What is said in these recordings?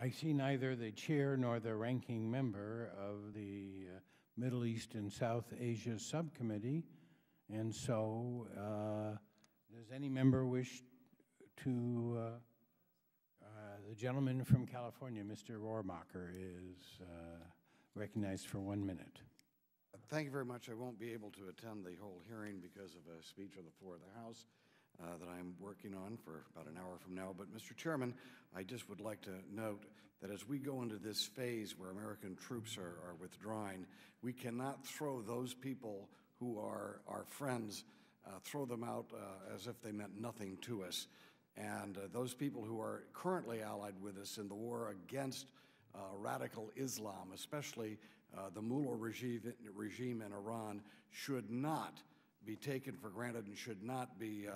I see neither the chair nor the ranking member of the Middle East and South Asia Subcommittee, and so does any member wish to, the gentleman from California, Mr. Rohrmacher, is recognized for 1 minute. Thank you very much. I won't be able to attend the whole hearing because of a speech on the floor of the House that I'm working on for about an hour from now. But, Mr. Chairman, I just would like to note that as we go into this phase where American troops are withdrawing, we cannot throw those people who are our friends, throw them out as if they meant nothing to us. And those people who are currently allied with us in the war against radical Islam, especially the mullah regime in Iran, should not be taken for granted and should not be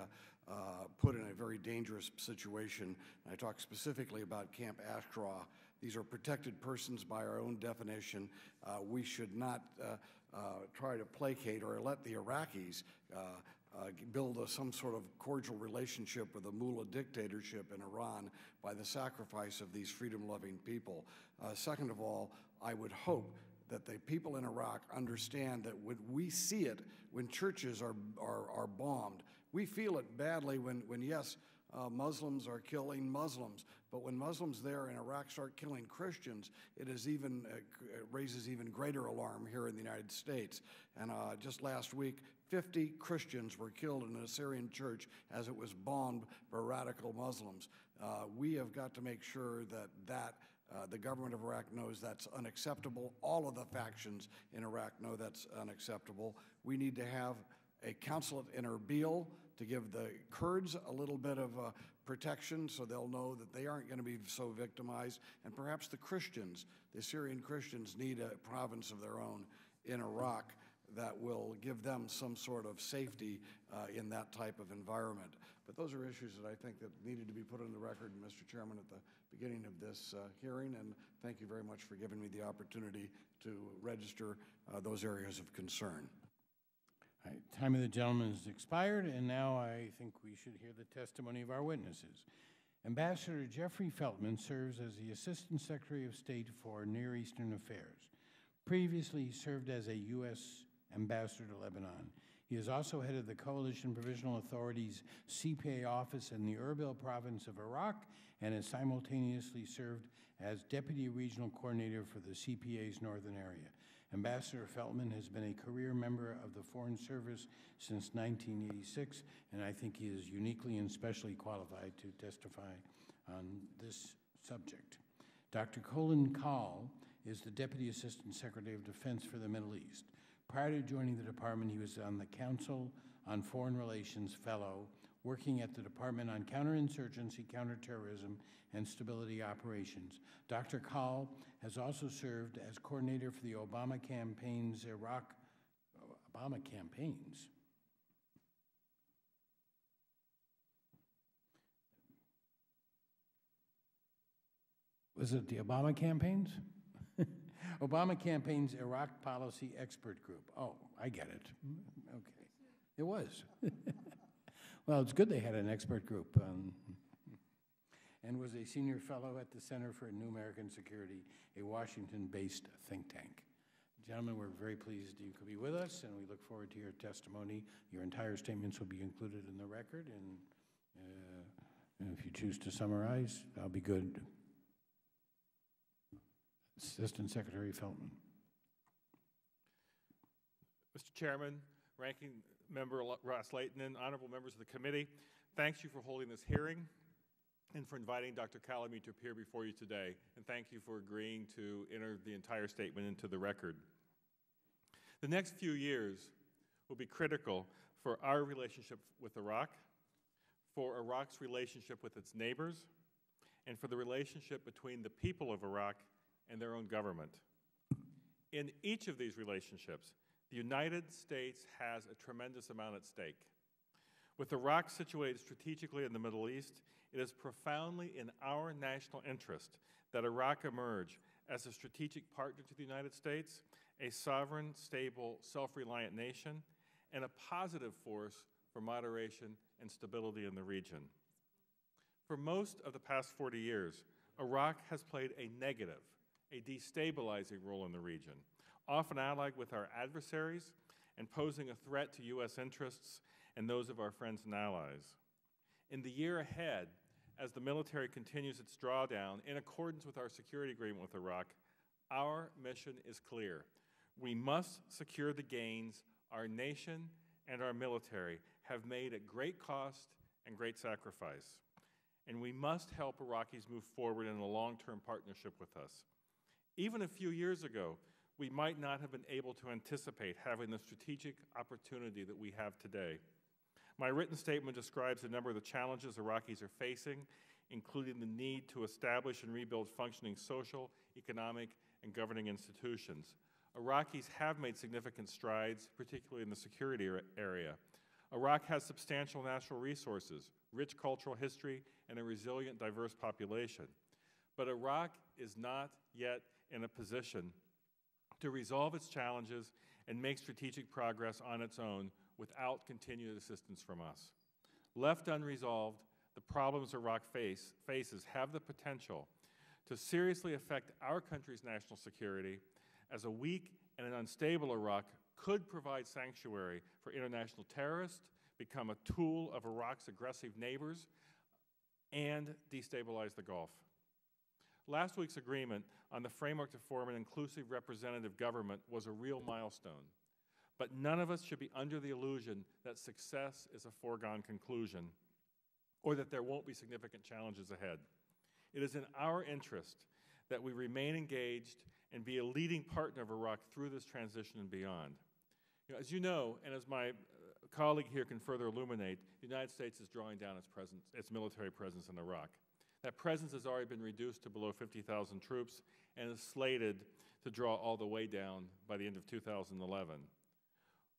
put in a very dangerous situation. And I talk specifically about Camp Ashraf. These are protected persons by our own definition. We should not try to placate or let the Iraqis build some sort of cordial relationship with the mullah dictatorship in Iran by the sacrifice of these freedom-loving people. Second of all, I would hope that the people in Iraq understand that when we see it, when churches are bombed, we feel it badly when yes, Muslims are killing Muslims, but when Muslims there in Iraq start killing Christians, it raises even greater alarm here in the United States. And just last week, 50 Christians were killed in an Assyrian church as it was bombed by radical Muslims. We have got to make sure that the government of Iraq knows that's unacceptable. All of the factions in Iraq know that's unacceptable. We need to have a consulate in Erbil to give the Kurds a little bit of protection so they'll know that they aren't going to be so victimized. And perhaps the Christians, the Syrian Christians, need a province of their own in Iraq that will give them some sort of safety in that type of environment. But those are issues that I think that needed to be put on the record, Mr. Chairman, at the beginning of this hearing, and thank you very much for giving me the opportunity to register those areas of concern. All right, time of the gentleman has expired, and now I think we should hear the testimony of our witnesses. Ambassador Jeffrey Feltman serves as the Assistant Secretary of State for Near Eastern Affairs. Previously, he served as a U.S. Ambassador to Lebanon. He is also head of the Coalition Provisional Authority's CPA office in the Erbil province of Iraq and has simultaneously served as Deputy Regional Coordinator for the CPA's northern area. Ambassador Feltman has been a career member of the Foreign Service since 1986, and I think he is uniquely and specially qualified to testify on this subject. Dr. Colin Kahl is the Deputy Assistant Secretary of Defense for the Middle East. Prior to joining the department, he was on the Council on Foreign Relations Fellow, working at the Department on Counterinsurgency, Counterterrorism, and Stability Operations. Dr. Kahl has also served as coordinator for the Obama campaign's Obama campaigns. Was it the Obama campaigns? Obama campaign's Iraq Policy Expert Group. Oh, I get it. Okay. It was. Well, it's good they had an expert group. And was a senior fellow at the Center for New American Security, a Washington-based think tank. Gentlemen, we're very pleased you could be with us, and we look forward to your testimony. Your entire statements will be included in the record, and if you choose to summarize, that'll be good. Assistant Secretary Feltman. Mr. Chairman, Ranking Member Ross Layton, and honorable members of the committee, thanks you for holding this hearing and for inviting Dr. Kahl and me to appear before you today, and thank you for agreeing to enter the entire statement into the record. The next few years will be critical for our relationship with Iraq, for Iraq's relationship with its neighbors, and for the relationship between the people of Iraq and their own government. In each of these relationships, the United States has a tremendous amount at stake. With Iraq situated strategically in the Middle East, it is profoundly in our national interest that Iraq emerge as a strategic partner to the United States, a sovereign, stable, self-reliant nation, and a positive force for moderation and stability in the region. For most of the past 40 years, Iraq has played a negative, a destabilizing role in the region, often allied with our adversaries and posing a threat to U.S. interests and those of our friends and allies. In the year ahead, as the military continues its drawdown in accordance with our security agreement with Iraq, our mission is clear. We must secure the gains our nation and our military have made at great cost and great sacrifice. And we must help Iraqis move forward in a long-term partnership with us. Even a few years ago, we might not have been able to anticipate having the strategic opportunity that we have today. My written statement describes a number of the challenges Iraqis are facing, including the need to establish and rebuild functioning social, economic, and governing institutions. Iraqis have made significant strides, particularly in the security area. Iraq has substantial natural resources, rich cultural history, and a resilient, diverse population. But Iraq is not yet in a position to resolve its challenges and make strategic progress on its own without continued assistance from us. Left unresolved, the problems Iraq faces have the potential to seriously affect our country's national security, as a weak and an unstable Iraq could provide sanctuary for international terrorists, become a tool of Iraq's aggressive neighbors, and destabilize the Gulf. Last week's agreement on the framework to form an inclusive representative government was a real milestone. But none of us should be under the illusion that success is a foregone conclusion or that there won't be significant challenges ahead. It is in our interest that we remain engaged and be a leading partner of Iraq through this transition and beyond. As you know, and as my colleague here can further illuminate, the United States is drawing down its military presence in Iraq. That presence has already been reduced to below 50,000 troops and is slated to draw all the way down by the end of 2011.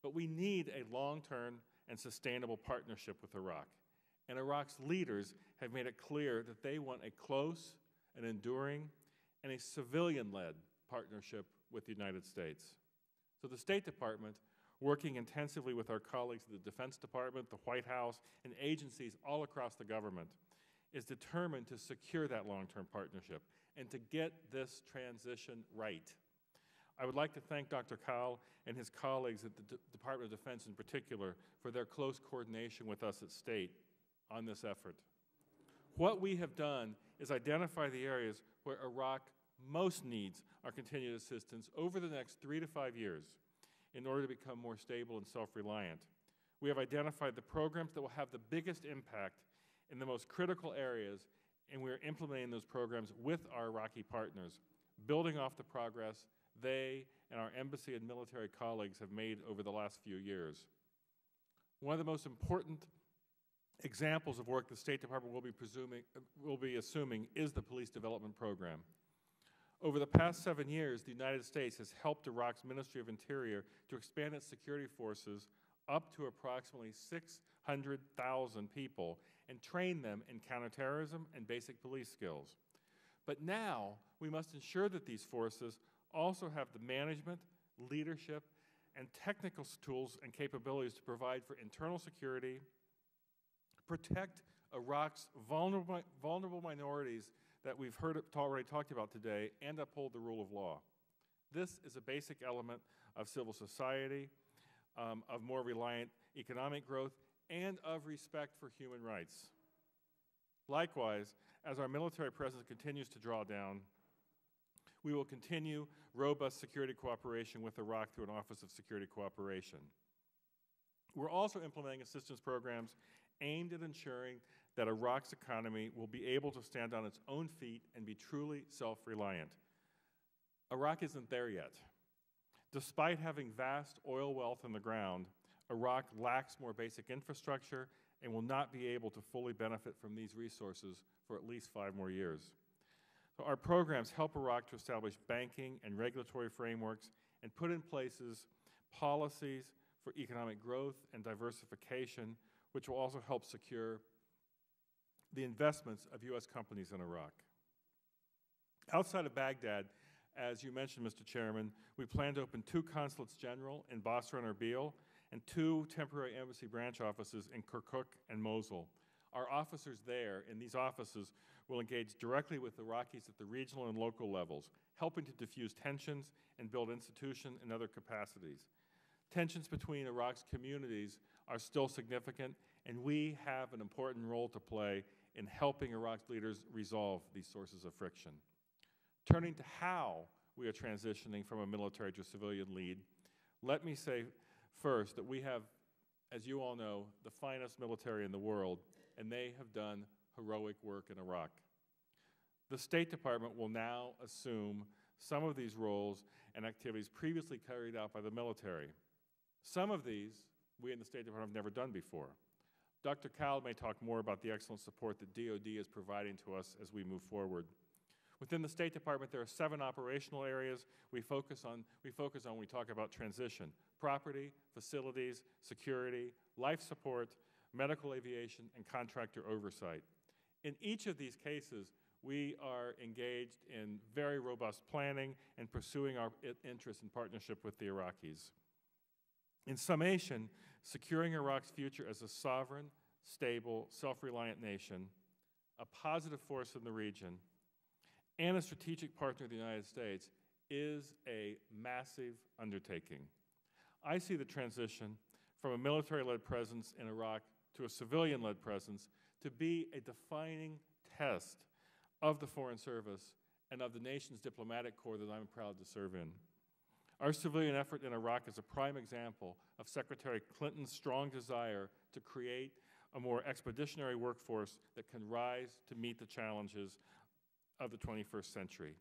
But we need a long-term and sustainable partnership with Iraq. And Iraq's leaders have made it clear that they want a close, an enduring, and a civilian-led partnership with the United States. So the State Department, working intensively with our colleagues at the Defense Department, the White House, and agencies all across the government, is determined to secure that long-term partnership and to get this transition right. I would like to thank Dr. Kahl and his colleagues at the Department of Defense in particular for their close coordination with us at State on this effort. What we have done is identify the areas where Iraq most needs our continued assistance over the next 3 to 5 years in order to become more stable and self-reliant. We have identified the programs that will have the biggest impact in the most critical areas, and we are implementing those programs with our Iraqi partners, building off the progress they and our embassy and military colleagues have made over the last few years. One of the most important examples of work the State Department will be assuming is the Police Development Program. Over the past 7 years, the United States has helped Iraq's Ministry of Interior to expand its security forces up to approximately 600,000 people and train them in counterterrorism and basic police skills. But now we must ensure that these forces also have the management, leadership, and technical tools and capabilities to provide for internal security, protect Iraq's vulnerable minorities that we've already talked about today, and uphold the rule of law. This is a basic element of civil society, of more reliant economic growth, and of respect for human rights. Likewise, as our military presence continues to draw down, we will continue robust security cooperation with Iraq through an Office of Security Cooperation. We're also implementing assistance programs aimed at ensuring that Iraq's economy will be able to stand on its own feet and be truly self-reliant. Iraq isn't there yet. Despite having vast oil wealth in the ground, Iraq lacks more basic infrastructure and will not be able to fully benefit from these resources for at least 5 more years. So our programs help Iraq to establish banking and regulatory frameworks and put in places policies for economic growth and diversification, which will also help secure the investments of U.S. companies in Iraq. Outside of Baghdad, as you mentioned, Mr. Chairman, we plan to open 2 consulates general in Basra and Erbil and 2 temporary embassy branch offices in Kirkuk and Mosul. Our officers there in these offices will engage directly with Iraqis at the regional and local levels, helping to diffuse tensions and build institution and other capacities. Tensions between Iraq's communities are still significant, and we have an important role to play in helping Iraq's leaders resolve these sources of friction. Turning to how we are transitioning from a military to a civilian lead, let me say first that we have, as you all know, the finest military in the world, and they have done heroic work in Iraq. The State Department will now assume some of these roles and activities previously carried out by the military. Some of these we in the State Department have never done before. Dr. Kahl may talk more about the excellent support that DoD is providing to us as we move forward. Within the State Department, there are 7 operational areas we focus on when we talk about transition: property, facilities, security, life support, medical aviation, and contractor oversight. In each of these cases, we are engaged in very robust planning and pursuing our interests in partnership with the Iraqis. In summation, securing Iraq's future as a sovereign, stable, self-reliant nation, a positive force in the region, and a strategic partner of the United States is a massive undertaking. I see the transition from a military-led presence in Iraq to a civilian-led presence to be a defining test of the Foreign Service and of the nation's diplomatic corps that I'm proud to serve in. Our civilian effort in Iraq is a prime example of Secretary Clinton's strong desire to create a more expeditionary workforce that can rise to meet the challenges of the 21st century.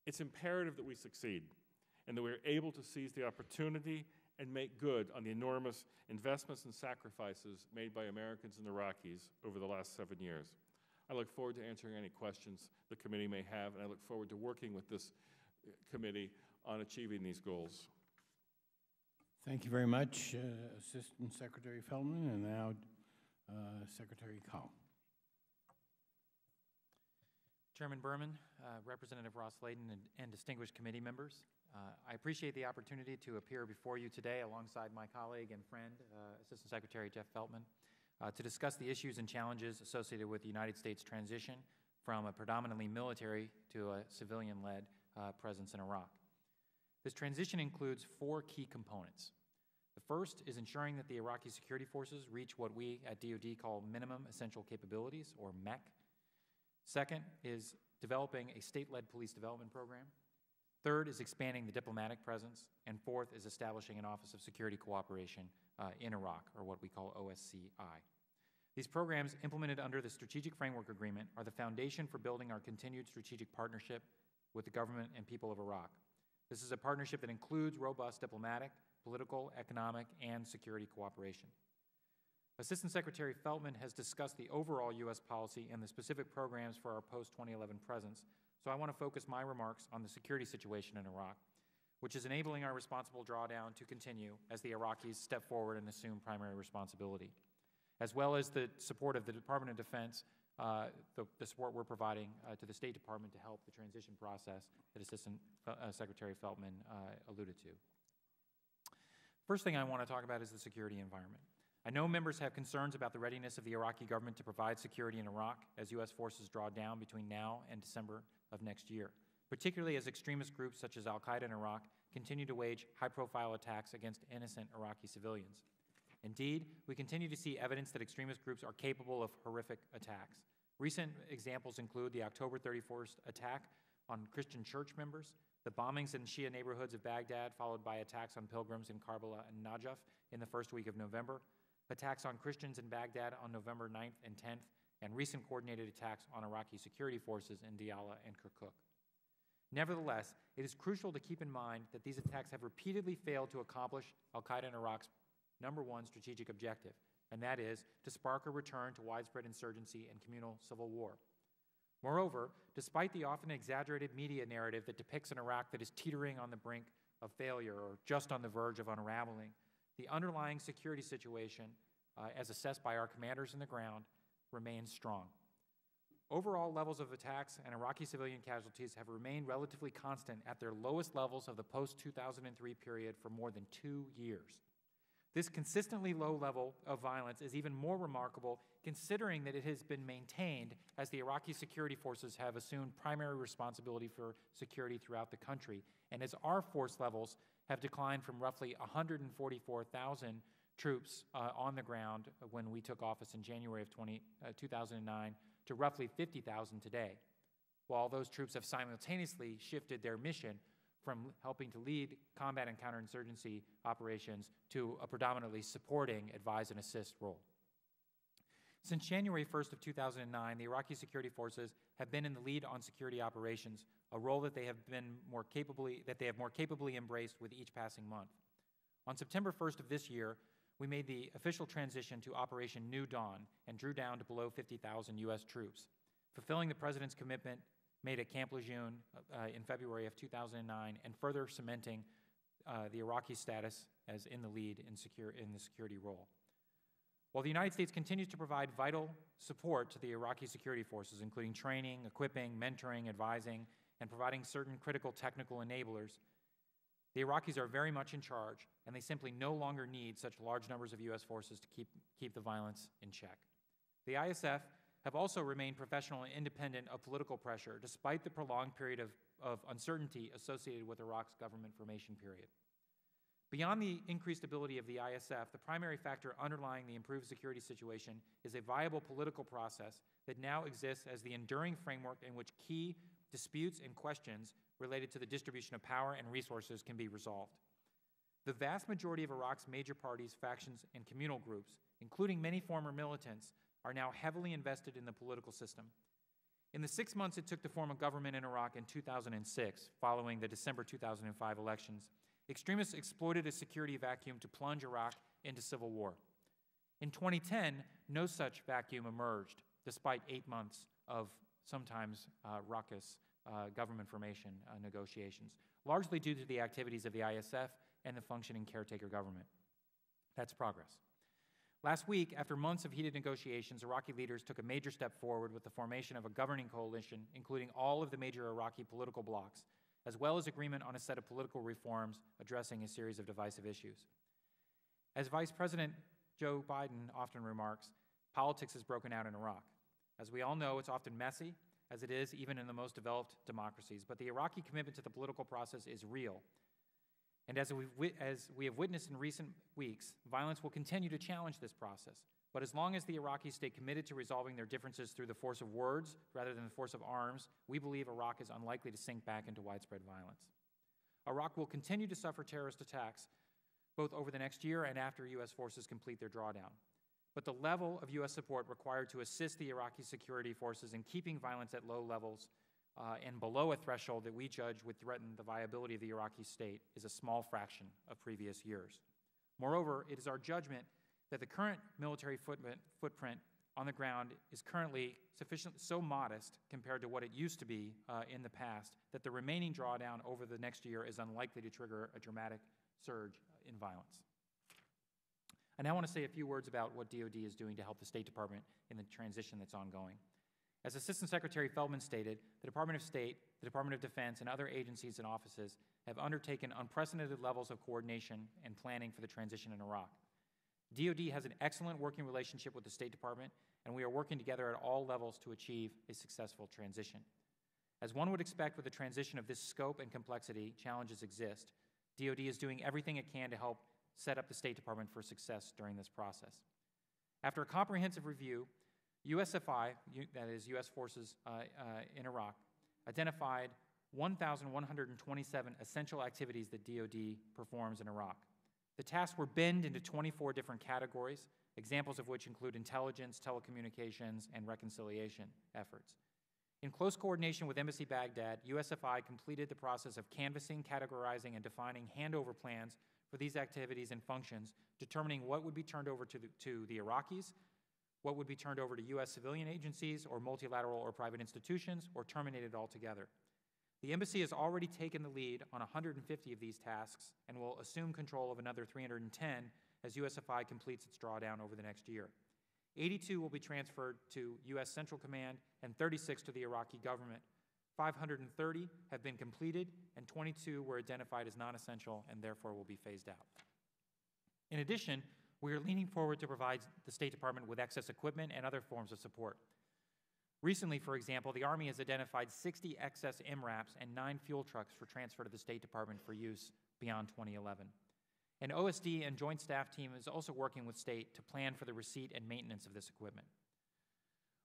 It's imperative that we succeed and that we're able to seize the opportunity and make good on the enormous investments and sacrifices made by Americans and Iraqis over the last 7 years. I look forward to answering any questions the committee may have, and I look forward to working with this committee on achieving these goals. Thank you very much, Assistant Secretary Feltman, and now Secretary Kahl. Chairman Berman, Representative Ross-Layton, and distinguished committee members, I appreciate the opportunity to appear before you today alongside my colleague and friend, Assistant Secretary Jeff Feltman, to discuss the issues and challenges associated with the United States transition from a predominantly military to a civilian-led presence in Iraq. This transition includes 4 key components. The first is ensuring that the Iraqi security forces reach what we at DoD call minimum essential capabilities, or MEC. Second is developing a state-led police development program. Third is expanding the diplomatic presence. And fourth is establishing an Office of Security Cooperation in Iraq, or what we call OSCI. These programs, implemented under the Strategic Framework Agreement, are the foundation for building our continued strategic partnership with the government and people of Iraq. This is a partnership that includes robust diplomatic, political, economic, and security cooperation. Assistant Secretary Feltman has discussed the overall U.S. policy and the specific programs for our post-2011 presence, so I want to focus my remarks on the security situation in Iraq, which is enabling our responsible drawdown to continue as the Iraqis step forward and assume primary responsibility, as well as the support of the Department of Defense, the support we're providing to the State Department to help the transition process that Assistant Secretary Feltman alluded to. First thing I want to talk about is the security environment. I know members have concerns about the readiness of the Iraqi government to provide security in Iraq as U.S. forces draw down between now and December of next year, particularly as extremist groups such as Al-Qaeda in Iraq continue to wage high-profile attacks against innocent Iraqi civilians. Indeed, we continue to see evidence that extremist groups are capable of horrific attacks. Recent examples include the October 31st attack on Christian church members, the bombings in Shia neighborhoods of Baghdad, followed by attacks on pilgrims in Karbala and Najaf in the first week of November, attacks on Christians in Baghdad on November 9th and 10th, and recent coordinated attacks on Iraqi security forces in Diyala and Kirkuk. Nevertheless, it is crucial to keep in mind that these attacks have repeatedly failed to accomplish Al-Qaeda in Iraq's #1 strategic objective, and that is to spark a return to widespread insurgency and communal civil war. Moreover, despite the often exaggerated media narrative that depicts an Iraq that is teetering on the brink of failure or just on the verge of unraveling, the underlying security situation, as assessed by our commanders on the ground, remains strong. Overall levels of attacks and Iraqi civilian casualties have remained relatively constant at their lowest levels of the post-2003 period for more than 2 years. This consistently low level of violence is even more remarkable considering that it has been maintained as the Iraqi security forces have assumed primary responsibility for security throughout the country, and as our force levels have declined from roughly 144,000 troops on the ground when we took office in January of 2009 to roughly 50,000 today, while those troops have simultaneously shifted their mission from helping to lead combat and counterinsurgency operations to a predominantly supporting, advise, and assist role. Since January 1st of 2009, the Iraqi security forces have been in the lead on security operations, a role that they have more capably embraced with each passing month. On September 1st of this year, we made the official transition to Operation New Dawn and drew down to below 50,000 U.S. troops, fulfilling the President's commitment made at Camp Lejeune in February of 2009 and further cementing the Iraqi status as in the lead in the security role. While the United States continues to provide vital support to the Iraqi security forces, including training, equipping, mentoring, advising, and providing certain critical technical enablers, the Iraqis are very much in charge, and they simply no longer need such large numbers of U.S. forces to keep the violence in check. The ISF have also remained professional and independent of political pressure, despite the prolonged period of uncertainty associated with Iraq's government formation period. Beyond the increased ability of the ISF, the primary factor underlying the improved security situation is a viable political process that now exists as the enduring framework in which key disputes and questions related to the distribution of power and resources can be resolved. The vast majority of Iraq's major parties, factions, and communal groups, including many former militants, are now heavily invested in the political system. In the 6 months it took to form a government in Iraq in 2006, following the December 2005 elections, extremists exploited a security vacuum to plunge Iraq into civil war. In 2010, no such vacuum emerged, despite 8 months of sometimes raucous government formation negotiations, largely due to the activities of the ISF and the functioning caretaker government. That's progress. Last week, after months of heated negotiations, Iraqi leaders took a major step forward with the formation of a governing coalition, including all of the major Iraqi political blocs, as well as agreement on a set of political reforms addressing a series of divisive issues. As Vice President Joe Biden often remarks, politics has broken out in Iraq. As we all know, it's often messy, as it is even in the most developed democracies, but the Iraqi commitment to the political process is real. And as we have witnessed in recent weeks, violence will continue to challenge this process. But as long as the Iraqis stay committed to resolving their differences through the force of words rather than the force of arms, we believe Iraq is unlikely to sink back into widespread violence. Iraq will continue to suffer terrorist attacks both over the next year and after U.S. forces complete their drawdown. But the level of U.S. support required to assist the Iraqi security forces in keeping violence at low levels and below a threshold that we judge would threaten the viability of the Iraqi state is a small fraction of previous years. Moreover, it is our judgment that the current military footprint on the ground is currently so modest compared to what it used to be in the past that the remaining drawdown over the next year is unlikely to trigger a dramatic surge in violence. I now want to say a few words about what DoD is doing to help the State Department in the transition that's ongoing. As Assistant Secretary Feltman stated, the Department of State, the Department of Defense, and other agencies and offices have undertaken unprecedented levels of coordination and planning for the transition in Iraq. DoD has an excellent working relationship with the State Department, and we are working together at all levels to achieve a successful transition. As one would expect with a transition of this scope and complexity, challenges exist. DoD is doing everything it can to help set up the State Department for success during this process. After a comprehensive review, USFI, that is U.S. forces in Iraq, identified 1,127 essential activities that DoD performs in Iraq. The tasks were binned into 24 different categories, examples of which include intelligence, telecommunications, and reconciliation efforts. In close coordination with Embassy Baghdad, USFI completed the process of canvassing, categorizing, and defining handover plans for these activities and functions, determining what would be turned over to the Iraqis, what would be turned over to U.S. civilian agencies or multilateral or private institutions, or terminated altogether. The embassy has already taken the lead on 150 of these tasks and will assume control of another 310 as USFI completes its drawdown over the next year. 82 will be transferred to U.S. Central Command and 36 to the Iraqi government. 530 have been completed and 22 were identified as non-essential and therefore will be phased out. In addition, We are leaning forward to provide the State Department with excess equipment and other forms of support. Recently, for example, the Army has identified 60 excess MRAPs and 9 fuel trucks for transfer to the State Department for use beyond 2011. An OSD and Joint Staff team is also working with State to plan for the receipt and maintenance of this equipment.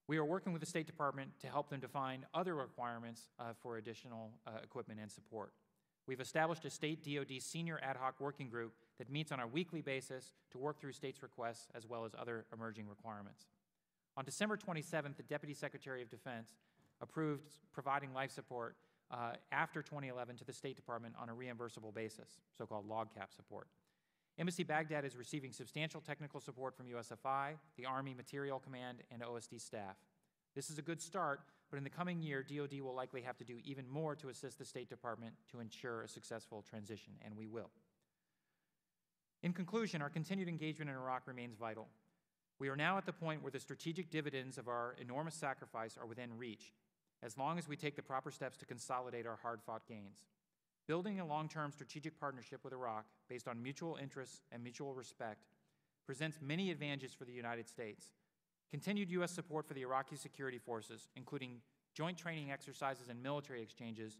We are working with the State Department to help them define other requirements for additional equipment and support. We've established a State DoD Senior Ad Hoc Working Group that meets on a weekly basis to work through State's requests as well as other emerging requirements. On December 27th, the Deputy Secretary of Defense approved providing life support after 2011 to the State Department on a reimbursable basis, so-called log cap support. Embassy Baghdad is receiving substantial technical support from USFI, the Army Material Command, and OSD staff. This is a good start, but in the coming year, DoD will likely have to do even more to assist the State Department to ensure a successful transition, and we will. In conclusion, our continued engagement in Iraq remains vital. We are now at the point where the strategic dividends of our enormous sacrifice are within reach, as long as we take the proper steps to consolidate our hard-fought gains. Building a long-term strategic partnership with Iraq based on mutual interests and mutual respect presents many advantages for the United States. Continued U.S. support for the Iraqi security forces, including joint training exercises and military exchanges,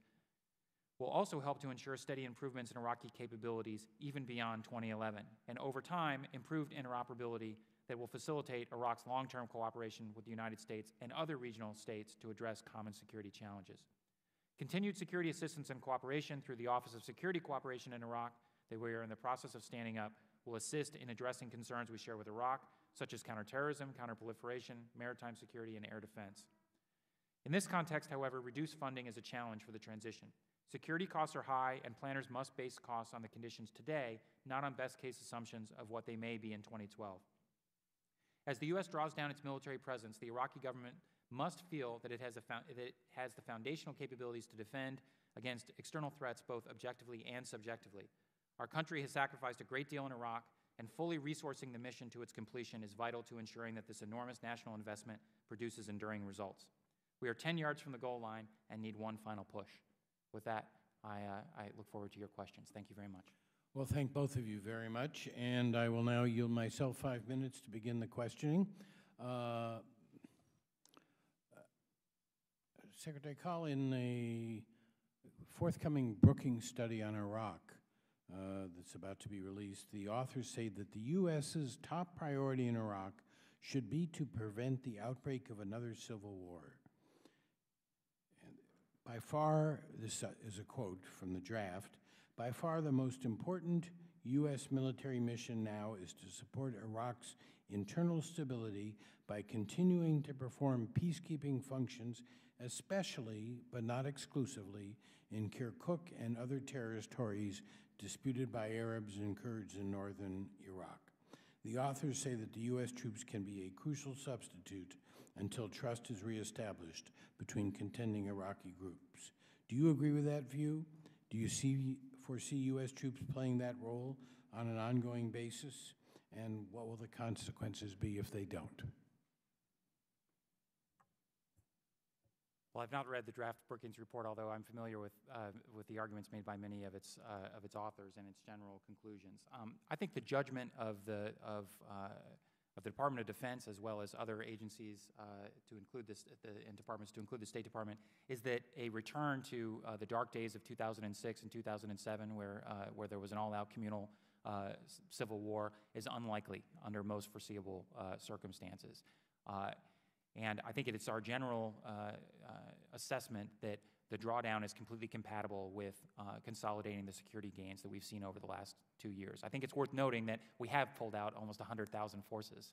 will also help to ensure steady improvements in Iraqi capabilities even beyond 2011, and over time, improved interoperability that will facilitate Iraq's long-term cooperation with the United States and other regional states to address common security challenges. Continued security assistance and cooperation through the Office of Security Cooperation in Iraq that we are in the process of standing up will assist in addressing concerns we share with Iraq, such as counterterrorism, counterproliferation, maritime security, and air defense. In this context, however, reduced funding is a challenge for the transition. Security costs are high, and planners must base costs on the conditions today, not on best-case assumptions of what they may be in 2012. As the U.S. draws down its military presence, the Iraqi government must feel that it has the foundational capabilities to defend against external threats both objectively and subjectively. Our country has sacrificed a great deal in Iraq, and fully resourcing the mission to its completion is vital to ensuring that this enormous national investment produces enduring results. We are 10 yards from the goal line and need one final push. With that, I look forward to your questions. Thank you very much. Well, thank both of you very much, and I will now yield myself 5 minutes to begin the questioning. Secretary Kahl, in a forthcoming Brookings study on Iraq that's about to be released, the authors say that the U.S.'s top priority in Iraq should be to prevent the outbreak of another civil war. And by far, this is a quote from the draft, by far the most important U.S. military mission now is to support Iraq's internal stability by continuing to perform peacekeeping functions, especially, but not exclusively, in Kirkuk and other territories disputed by Arabs and Kurds in northern Iraq. The authors say that the U.S. troops can be a crucial substitute until trust is reestablished between contending Iraqi groups. Do you agree with that view? Do you foresee U.S. troops playing that role on an ongoing basis? And what will the consequences be if they don't? Well, I've not read the draft Brookings report, although I'm familiar with the arguments made by many of its authors and its general conclusions. I think the judgment of the Department of Defense, as well as other agencies to include and departments to include the State Department, is that a return to the dark days of 2006 and 2007, where there was an all-out communal civil war, is unlikely under most foreseeable circumstances. And I think it's our general assessment that the drawdown is completely compatible with consolidating the security gains that we've seen over the last 2 years. I think it's worth noting that we have pulled out almost 100,000 forces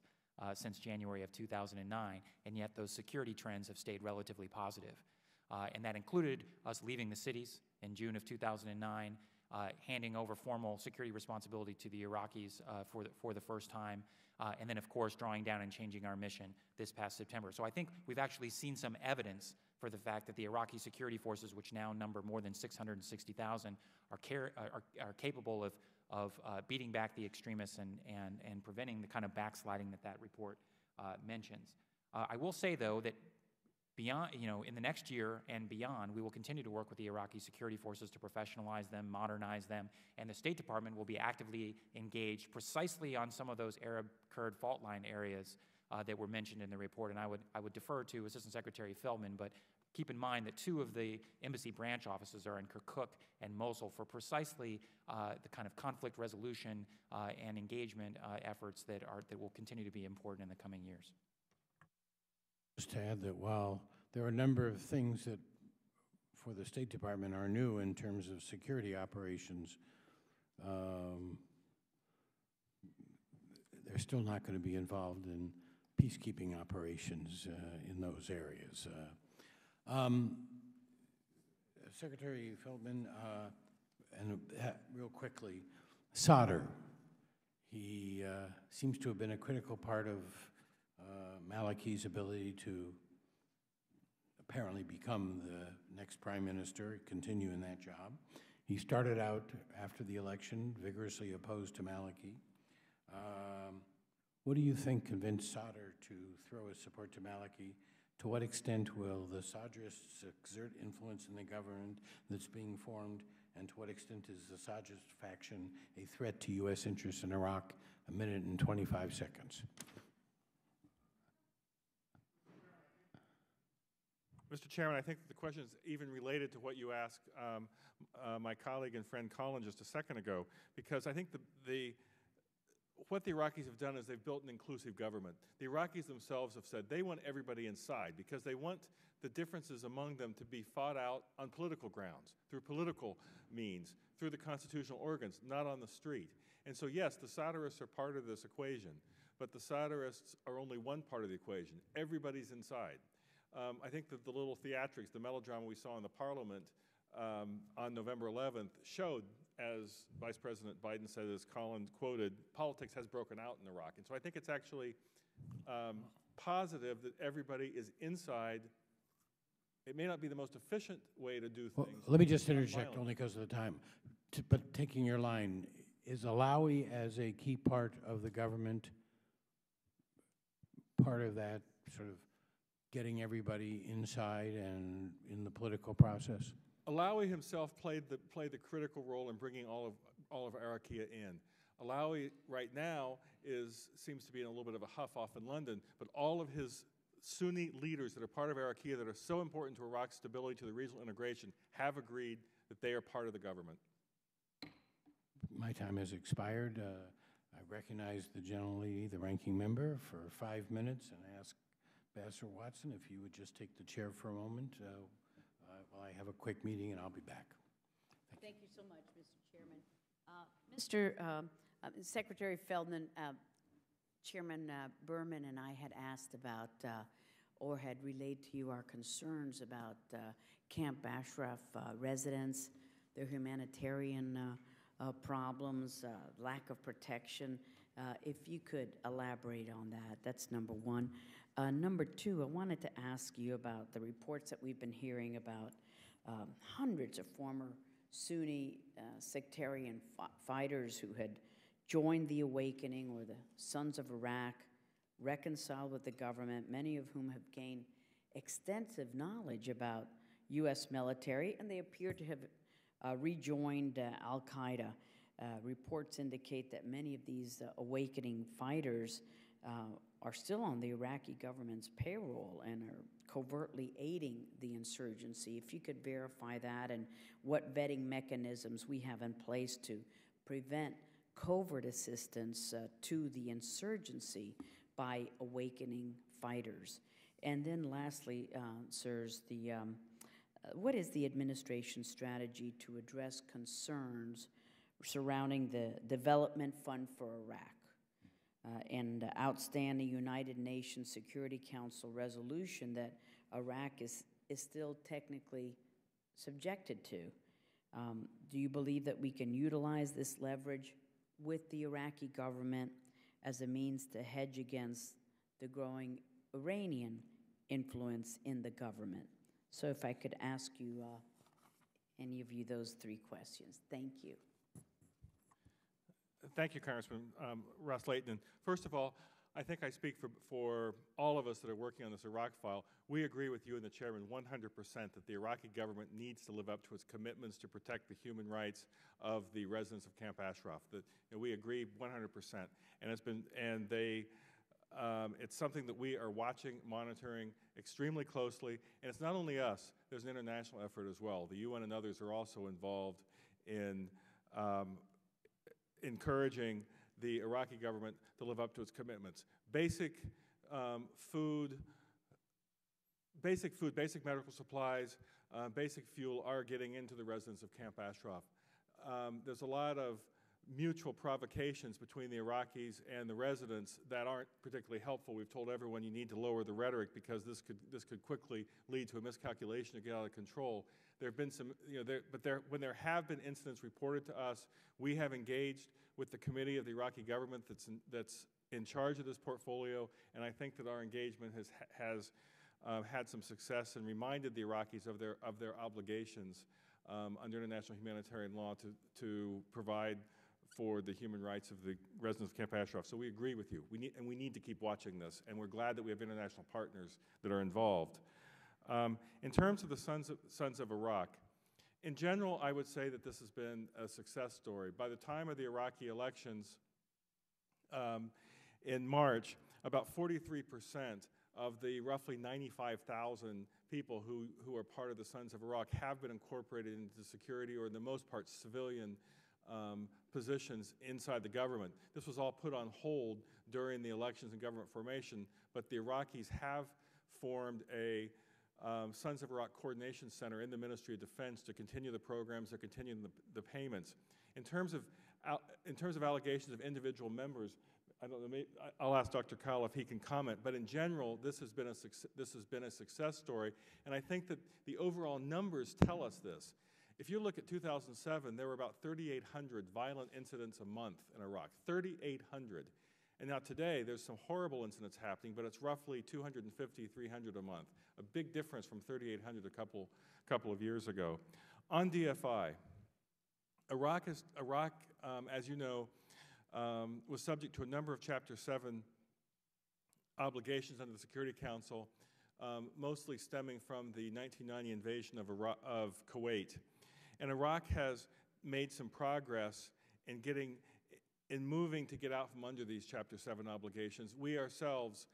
since January of 2009, and yet those security trends have stayed relatively positive. And that included us leaving the cities in June of 2009, handing over formal security responsibility to the Iraqis for the first time, and then, of course, drawing down and changing our mission this past September. So I think we've actually seen some evidence for the fact that the Iraqi security forces, which now number more than 660,000, are capable of beating back the extremists and preventing the kind of backsliding that report mentions. I will say, though, that beyond, in the next year and beyond, we will continue to work with the Iraqi security forces to professionalize them, modernize them, and the State Department will be actively engaged precisely on some of those Arab-Kurd fault line areas that were mentioned in the report. And I would defer to Assistant Secretary Feltman, but keep in mind that 2 of the embassy branch offices are in Kirkuk and Mosul for precisely the kind of conflict resolution and engagement efforts that will continue to be important in the coming years. Just to add that while there are a number of things that for the State Department are new in terms of security operations, they're still not going to be involved in peacekeeping operations in those areas. Secretary Feltman, and real quickly, solder. He seems to have been a critical part of Maliki's ability to apparently become the next prime minister, continue in that job. He started out after the election vigorously opposed to Maliki. What do you think convinced Sadr to throw his support to Maliki? To what extent will the Sadrists exert influence in the government that's being formed? And to what extent is the Sadrist faction a threat to U.S. interests in Iraq? 1 minute and 25 seconds. Mr. Chairman, I think the question is even related to what you asked my colleague and friend Colin just a second ago, because I think what the Iraqis have done is they've built an inclusive government. The Iraqis themselves have said they want everybody inside because they want the differences among them to be fought out on political grounds, through political means, through the constitutional organs, not on the street. And so, yes, the Sadrists are part of this equation, but the Sadrists are only one part of the equation. Everybody's inside. I think that the little theatrics, the melodrama we saw in the Parliament on November 11th showed, as Vice President Biden said, as Colin quoted, politics has broken out in Iraq. And so I think it's actually positive that everybody is inside. It may not be the most efficient way to do things. Well, let me just interject only because of the time. But taking your line, is Alawi as a key part of the government part of that sort of getting everybody inside and in the political process? Alawi himself played the critical role in bringing all of Arakia in. Alawi right now seems to be in a little bit of a huff off in London, but all of his Sunni leaders that are part of Arakia that are so important to Iraq's stability, to the regional integration, have agreed that they are part of the government. My time has expired. I recognize the generally the ranking member for 5 minutes and ask Ambassador Watson if you would just take the chair for a moment while I have a quick meeting, and I'll be back. Thank you so much, Mr. Chairman. Secretary Feltman, Chairman Berman and I had asked about or had relayed to you our concerns about Camp Ashraf residents, their humanitarian problems, lack of protection. If you could elaborate on that, that's number one. Number two, I wanted to ask you about the reports that we've been hearing about hundreds of former Sunni sectarian fighters who had joined the awakening or the Sons of Iraq, reconciled with the government, many of whom have gained extensive knowledge about U.S. military, and they appear to have rejoined al-Qaeda. Reports indicate that many of these awakening fighters are still on the Iraqi government's payroll and are covertly aiding the insurgency. If you could verify that and what vetting mechanisms we have in place to prevent covert assistance to the insurgency by awakening fighters. And then lastly, sirs, what is the administration's strategy to address concerns surrounding the Development Fund for Iraq and outstanding United Nations Security Council resolution that Iraq is still technically subjected to? Do you believe that we can utilize this leverage with the Iraqi government as a means to hedge against the growing Iranian influence in the government? So if I could ask you, any of you, those three questions. Thank you. Thank you, Congressman Ross-Leighton. First of all, I think I speak for all of us that are working on this Iraq file. We agree with you and the chairman 100% that the Iraqi government needs to live up to its commitments to protect the human rights of the residents of Camp Ashraf. We agree 100%, it's something that we are watching, monitoring extremely closely, and it's not only us. There's an international effort as well. The UN and others are also involved in encouraging the Iraqi government to live up to its commitments. Basic medical supplies, basic fuel are getting into the residents of Camp Ashraf. There's a lot of mutual provocations between the Iraqis and the residents that aren't particularly helpful. We've told everyone you need to lower the rhetoric because this could quickly lead to a miscalculation to get out of control. There have been some, when there have been incidents reported to us, we have engaged with the committee of the Iraqi government that's in charge of this portfolio, and I think that our engagement has had some success and reminded the Iraqis of their obligations under international humanitarian law to provide for the human rights of the residents of Camp Ashraf. So we agree with you. We need to keep watching this, and we're glad that we have international partners that are involved. In terms of the Sons of Iraq, in general, I would say that this has been a success story. By the time of the Iraqi elections in March, about 43% of the roughly 95,000 people who are part of the Sons of Iraq have been incorporated into security or, in the most part, civilian positions inside the government. This was all put on hold during the elections and government formation, but the Iraqis have formed a Sons of Iraq Coordination Center in the Ministry of Defense to continue the programs, to continue the payments. In terms of allegations of individual members, I'll ask Dr. Kahl if he can comment, but in general, this has been a success story, and I think that the overall numbers tell us this. If you look at 2007, there were about 3,800 violent incidents a month in Iraq, 3,800. And now today, there's some horrible incidents happening, but it's roughly 250, 300 a month, a big difference from 3,800 a couple of years ago. On DFI, Iraq, as you know, was subject to a number of Chapter 7 obligations under the Security Council, mostly stemming from the 1990 invasion of Kuwait. And Iraq has made some progress in moving to get out from under these Chapter 7 obligations. We ourselves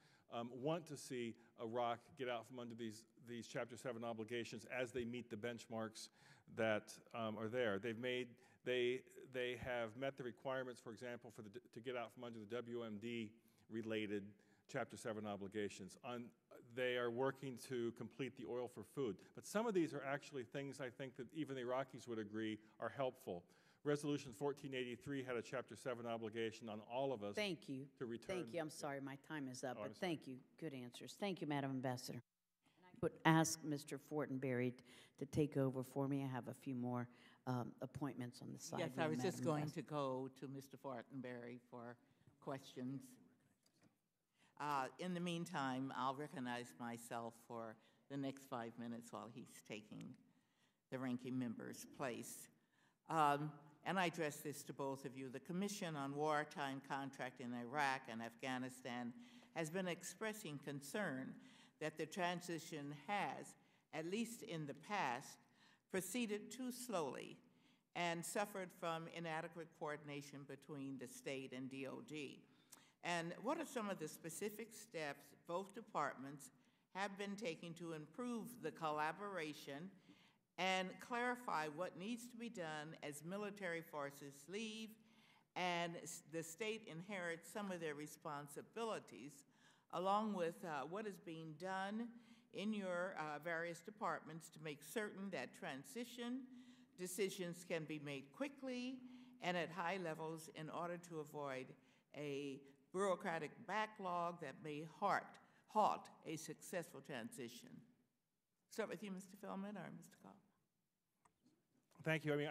want to see Iraq get out from under these Chapter 7 obligations as they meet the benchmarks that are there. They have met the requirements, for example, to get out from under the WMD-related Chapter 7 obligations. They are working to complete the oil for food. But some of these are actually things I think that even the Iraqis would agree are helpful. Resolution 1483 had a Chapter 7 obligation on all of us Thank you. to return. Thank you. I'm sorry, my time is up, Oh, but thank you. Good answers. Thank you, Madam Ambassador. And I would ask Mr. Fortenberry to take over for me. I have a few more appointments on the side. Yes, I was just going to go to Mr. Fortenberry for questions. In the meantime, I'll recognize myself for the next 5 minutes while he's taking the ranking member's place. And I address this to both of you. The Commission on Wartime Contract in Iraq and Afghanistan has been expressing concern that the transition has, at least in the past, proceeded too slowly and suffered from inadequate coordination between the state and DOD. And what are some of the specific steps both departments have been taking to improve the collaboration and clarify what needs to be done as military forces leave and the state inherits some of their responsibilities, along with what is being done in your various departments to make certain that transition decisions can be made quickly and at high levels in order to avoid a bureaucratic backlog that may halt a successful transition. Start with you, Mr. Feltman, or Mr. Kahl? Thank you. I mean,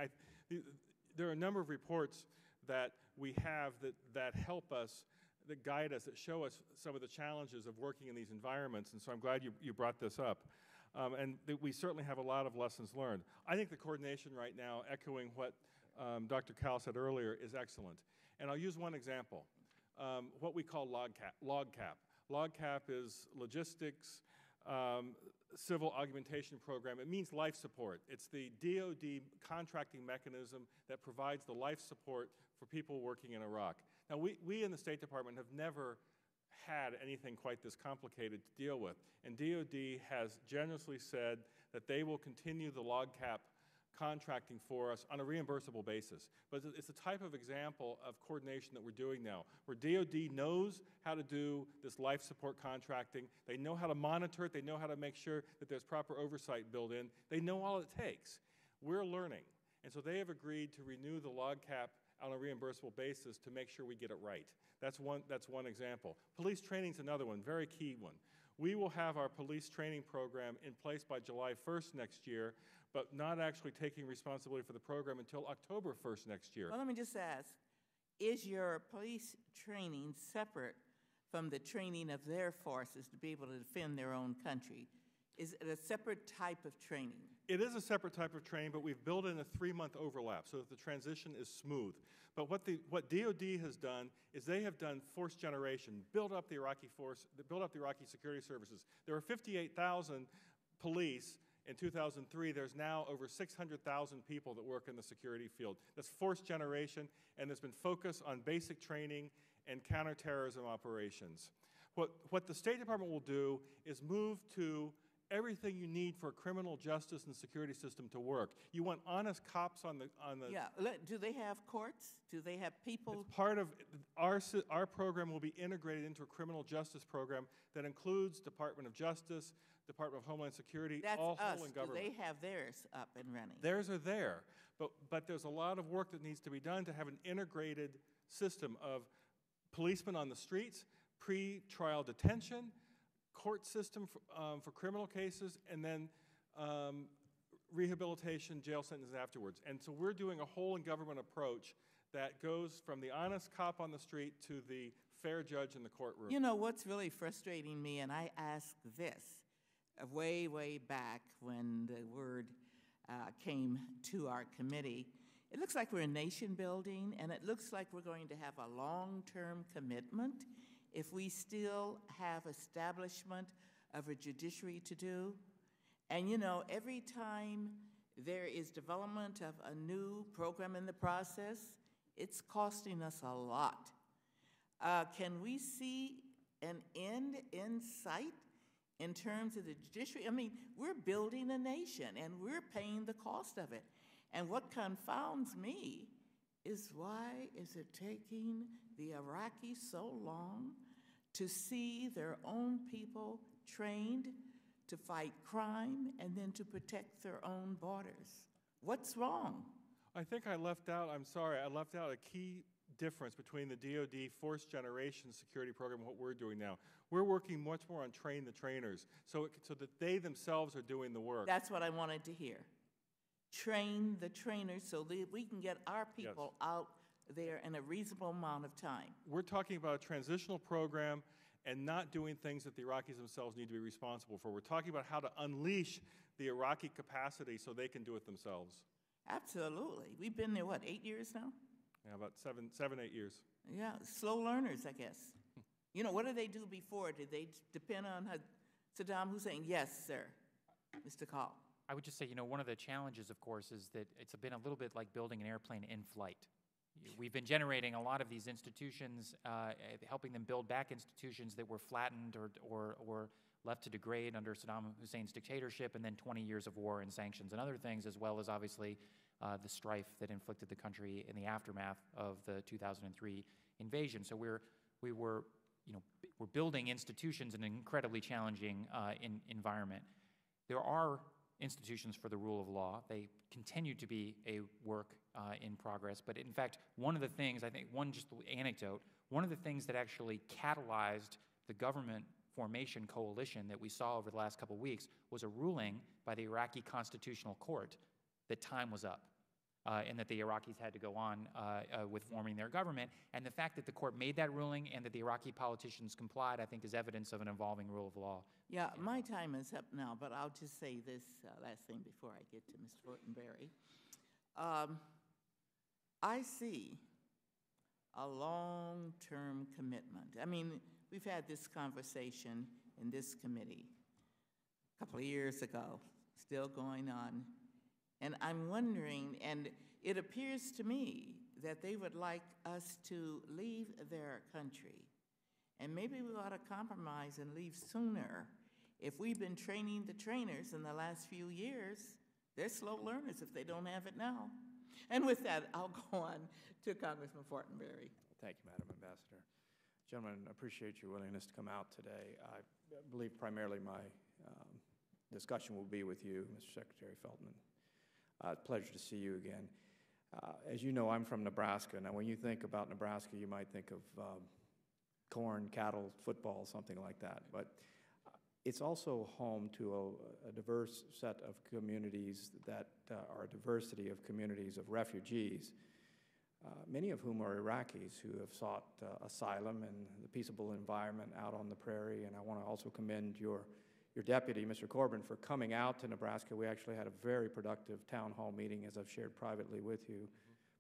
there are a number of reports that we have that help us, that guide us, that show us some of the challenges of working in these environments, and so I'm glad you brought this up. And we certainly have a lot of lessons learned. I think the coordination right now, echoing what Dr. Kahl said earlier, is excellent. And I'll use one example. what we call LOGCAP. LOGCAP is logistics, civil augmentation program. It means life support. It's the DoD contracting mechanism that provides the life support for people working in Iraq. Now, we in the State Department have never had anything quite this complicated to deal with, and DoD has generously said that they will continue the LOGCAP contracting for us on a reimbursable basis. But it's the type of example of coordination that we're doing now, where DoD knows how to do this life support contracting, they know how to monitor it, they know how to make sure that there's proper oversight built in, they know all it takes. We're learning, and so they have agreed to renew the LOGCAP on a reimbursable basis to make sure we get it right. That's one example. Police training is another one, very key one. We will have our police training program in place by July 1st next year, but not actually taking responsibility for the program until October 1st next year. Well, let me just ask, is your police training separate from the training of their forces to be able to defend their own country? Is it a separate type of training? It is a separate type of training, but we've built in a 3-month overlap so that the transition is smooth. But what DoD has done is they have done force generation, built up the Iraqi force, built up the Iraqi security services. There were 58,000 police in 2003. There's now over 600,000 people that work in the security field. That's force generation, and there's been focus on basic training and counterterrorism operations. What the State Department will do is move to everything you need for a criminal justice and security system to work. You want honest cops on the. Yeah. Do they have courts? Do they have people? It's part of our program will be integrated into a criminal justice program that includes Department of Justice, Department of Homeland Security, That's all us. whole in government. Do they have theirs up and running? Theirs are there, but there's a lot of work that needs to be done to have an integrated system of policemen on the streets, pre-trial detention, court system for criminal cases, and then rehabilitation, jail sentences afterwards. And so we're doing a whole in government approach that goes from the honest cop on the street to the fair judge in the courtroom. You know, what's really frustrating me, and I asked this way, way back when the word came to our committee, it looks like we're nation building, and it looks like we're going to have a long-term commitment if we still have establishment of a judiciary to do. And you know, every time there is development of a new program in the process, it's costing us a lot. Can we see an end in sight in terms of the judiciary? I mean, we're building a nation and we're paying the cost of it. And what confounds me is, why is it taking the Iraqis so long to see their own people trained to fight crime and then to protect their own borders? What's wrong? I think I left out, I'm sorry, I left out a key difference between the DoD force generation security program and what we're doing now. We're working much more on train the trainers so that they themselves are doing the work. That's what I wanted to hear. Train the trainers so that we can get our people out there in a reasonable amount of time. We're talking about a transitional program and not doing things that the Iraqis themselves need to be responsible for. We're talking about how to unleash the Iraqi capacity so they can do it themselves. Absolutely. We've been there, what, 8 years now? Yeah, about 7, 8 years. Yeah, slow learners, I guess. You know, what did they do before? Did they depend on Saddam Hussein? Yes, sir. Mr. Kahl. I would just say, you know, one of the challenges, of course, is that it's been a little bit like building an airplane in flight. We've been generating a lot of these institutions, helping them build back institutions that were flattened or left to degrade under Saddam Hussein's dictatorship, and then 20 years of war and sanctions and other things, as well as obviously the strife that inflicted the country in the aftermath of the 2003 invasion. So we're building institutions in an incredibly challenging environment. There are institutions for the rule of law. They continue to be a work in progress. But in fact, one of the things, I think, just anecdote, one of the things that actually catalyzed the government formation coalition that we saw over the last couple of weeks was a ruling by the Iraqi Constitutional Court that time was up. And that the Iraqis had to go on with forming their government. And the fact that the court made that ruling and that the Iraqi politicians complied, I think, is evidence of an evolving rule of law. Yeah, my time is up now, but I'll just say this last thing before I get to Mr. Fortenberry. I see a long-term commitment. I mean, we've had this conversation in this committee a couple of years ago, still going on. And I'm wondering, and it appears to me that they would like us to leave their country. And maybe we ought to compromise and leave sooner. If we've been training the trainers in the last few years, they're slow learners if they don't have it now. And with that, I'll go on to Congressman Fortenberry. Thank you, Madam Ambassador. Gentlemen, I appreciate your willingness to come out today. I believe primarily my discussion will be with you, Mr. Secretary Feltman. Pleasure to see you again. As you know, I'm from Nebraska. Now, when you think about Nebraska, you might think of corn, cattle, football, something like that. But it's also home to a diverse set of communities that are a diversity of communities of refugees, many of whom are Iraqis who have sought asylum and the peaceable environment out on the prairie. And I want to also commend your deputy, Mr. Corbin, for coming out to Nebraska. We actually had a very productive town hall meeting, as I've shared privately with you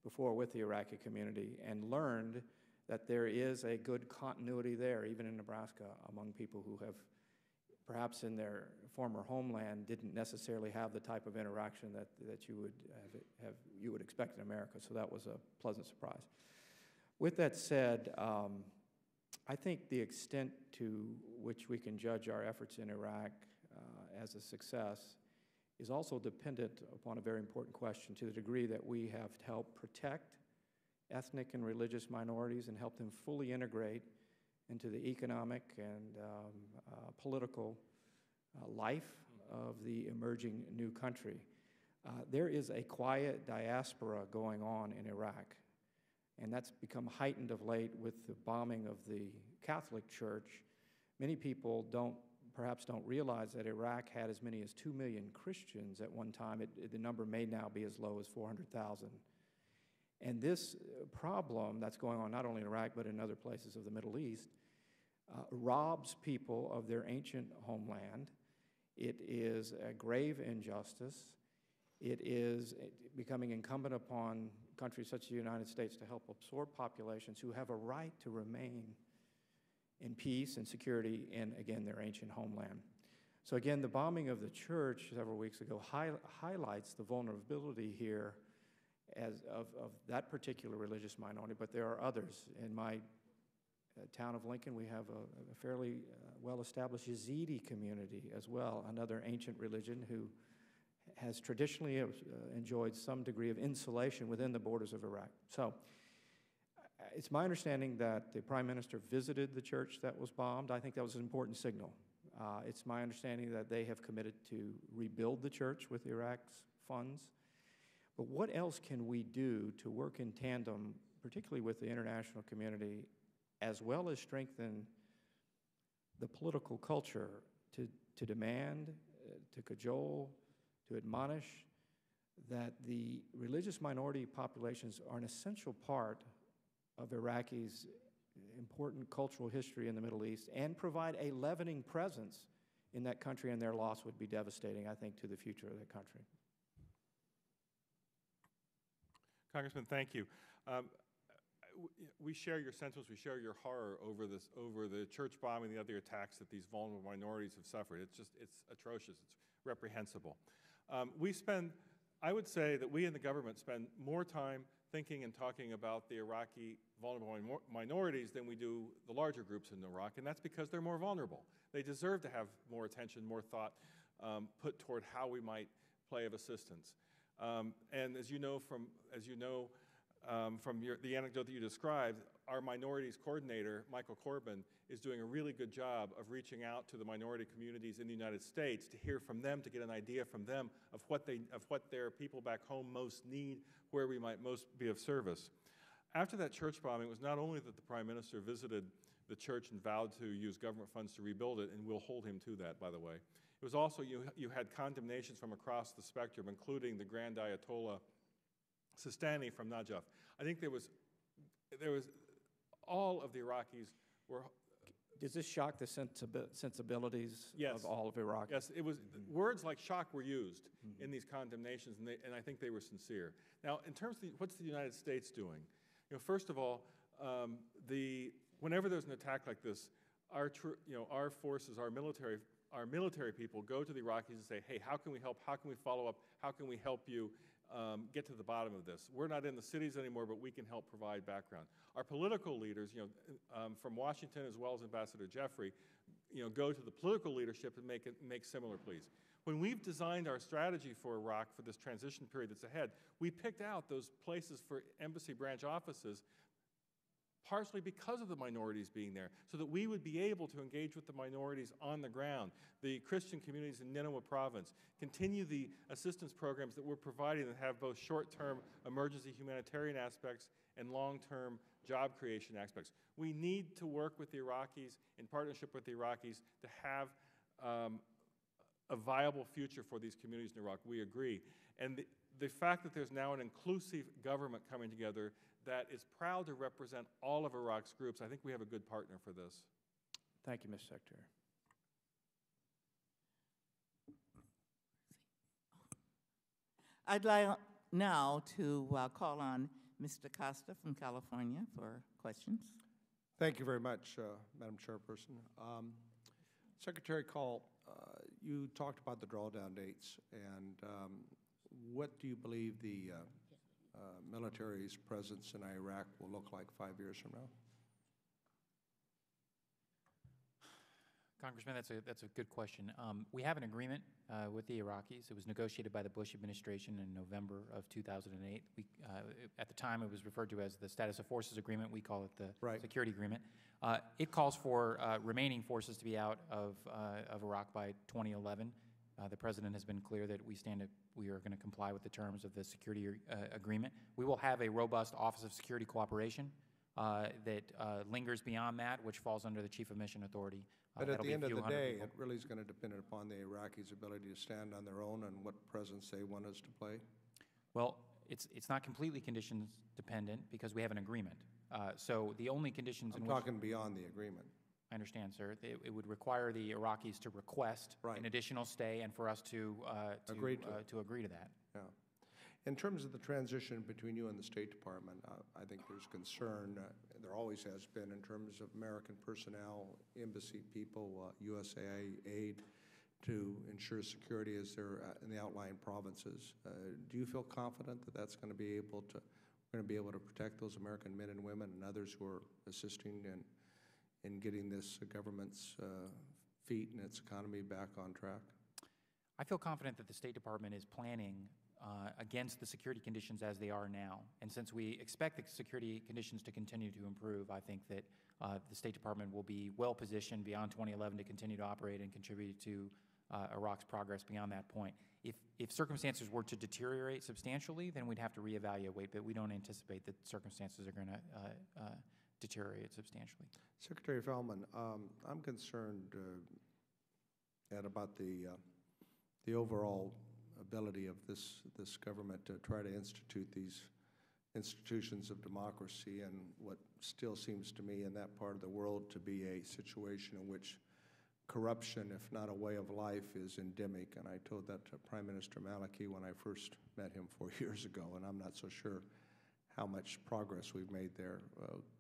before, with the Iraqi community, and learned that there is a good continuity there, even in Nebraska, among people who have perhaps in their former homeland didn't necessarily have the type of interaction that you would expect in America. So that was a pleasant surprise. With that said, I think the extent to which we can judge our efforts in Iraq as a success is also dependent upon a very important question, to the degree that we have helped protect ethnic and religious minorities and help them fully integrate into the economic and political life of the emerging new country. There is a quiet diaspora going on in Iraq, and that's become heightened of late with the bombing of the Catholic Church. Many people perhaps don't realize that Iraq had as many as 2 million Christians at one time. The number may now be as low as 400,000. And this problem that's going on not only in Iraq but in other places of the Middle East robs people of their ancient homeland. It is a grave injustice. It is becoming incumbent upon countries such as the United States to help absorb populations who have a right to remain in peace and security in, again, their ancient homeland. So again, the bombing of the church several weeks ago highlights the vulnerability here of that particular religious minority, but there are others. In my town of Lincoln, we have a fairly well-established Yazidi community as well, another ancient religion who has traditionally enjoyed some degree of insulation within the borders of Iraq. So it's my understanding that the Prime Minister visited the church that was bombed. I think that was an important signal. It's my understanding that they have committed to rebuild the church with Iraq's funds. But what else can we do to work in tandem, particularly with the international community, as well as strengthen the political culture to demand, to cajole, to admonish that the religious minority populations are an essential part of Iraqis' important cultural history in the Middle East and provide a leavening presence in that country, and their loss would be devastating, I think, to the future of the country. Congressman, thank you. We share your sentiments, we share your horror over the church bombing and the other attacks that these vulnerable minorities have suffered. It's atrocious, it's reprehensible. I would say that we in the government spend more time thinking and talking about the Iraqi vulnerable minorities than we do the larger groups in Iraq, and that's because they're more vulnerable. They deserve to have more attention, more thought put toward how we might play of assistance. And as you know from the anecdote that you described, our minorities coordinator, Michael Corbin, is doing a really good job of reaching out to the minority communities in the United States to hear from them, to get an idea from them of what their people back home most need, where we might most be of service. After that church bombing, it was not only that the Prime Minister visited the church and vowed to use government funds to rebuild it, and we'll hold him to that, by the way. It was also, you had condemnations from across the spectrum, including the Grand Ayatollah Sistani from Najaf. I think there was all of the Iraqis were. Does this shock the sensibilities of all of Iraq? Yes, it was. Words like shock were used in these condemnations, and I think they were sincere. Now, in terms of what's the United States doing? First of all, whenever there's an attack like this, our forces, our military people go to the Iraqis and say, hey, how can we help? How can we follow up? How can we help you get to the bottom of this? We're not in the cities anymore, but we can help provide background. Our political leaders, from Washington as well as Ambassador Jeffrey, go to the political leadership and make similar pleas. When we've designed our strategy for Iraq for this transition period that's ahead, we picked out those places for embassy branch offices partially because of the minorities being there, so that we would be able to engage with the minorities on the ground, the Christian communities in Nineveh province, continue the assistance programs that we're providing that have both short-term emergency humanitarian aspects and long-term job creation aspects. We need to work with the Iraqis, in partnership with the Iraqis, to have a viable future for these communities in Iraq. We agree. And the fact that there's now an inclusive government coming together that is proud to represent all of Iraq's groups, I think we have a good partner for this. Thank you, Mr. Secretary. I'd like now to call on Mr. Costa from California for questions. Thank you very much, Madam Chairperson. Secretary Kahl, you talked about the drawdown dates, and what do you believe the military's presence in Iraq will look like 5 years from now? Congressman, that's a good question. We have an agreement with the Iraqis. It was negotiated by the Bush administration in November of 2008. At the time, it was referred to as the Status of Forces Agreement. We call it the Security Agreement. It calls for remaining forces to be out of Iraq by 2011. The President has been clear that we are going to comply with the terms of the security agreement. We will have a robust Office of Security Cooperation that lingers beyond that, which falls under the Chief of Mission Authority. But at the end of the day, it really is going to depend upon the Iraqis' ability to stand on their own and what presence they want us to play? Well, it's not completely conditions dependent because we have an agreement. So the only conditions I'm talking beyond the agreement. I understand, sir. It would require the Iraqis to request an additional stay and for us to agree to that. Yeah. In terms of the transition between you and the State Department, I think there's concern, there always has been, in terms of American personnel, embassy people, USAID, to ensure security as they're in the outlying provinces. Do you feel confident that that's going to be able to protect those American men and women and others who are assisting in getting this government's feet and its economy back on track? I feel confident that the State Department is planning against the security conditions as they are now. And since we expect the security conditions to continue to improve, I think that the State Department will be well positioned beyond 2011 to continue to operate and contribute to Iraq's progress beyond that point. If circumstances were to deteriorate substantially, then we'd have to reevaluate, but we don't anticipate that circumstances are going to deteriorate substantially. Secretary Feltman, I'm concerned about the overall ability of this government to try to institute these institutions of democracy and what still seems to me in that part of the world to be a situation in which corruption, if not a way of life, is endemic. And I told that to Prime Minister Maliki when I first met him 4 years ago, and I'm not so sure how much progress we've made there.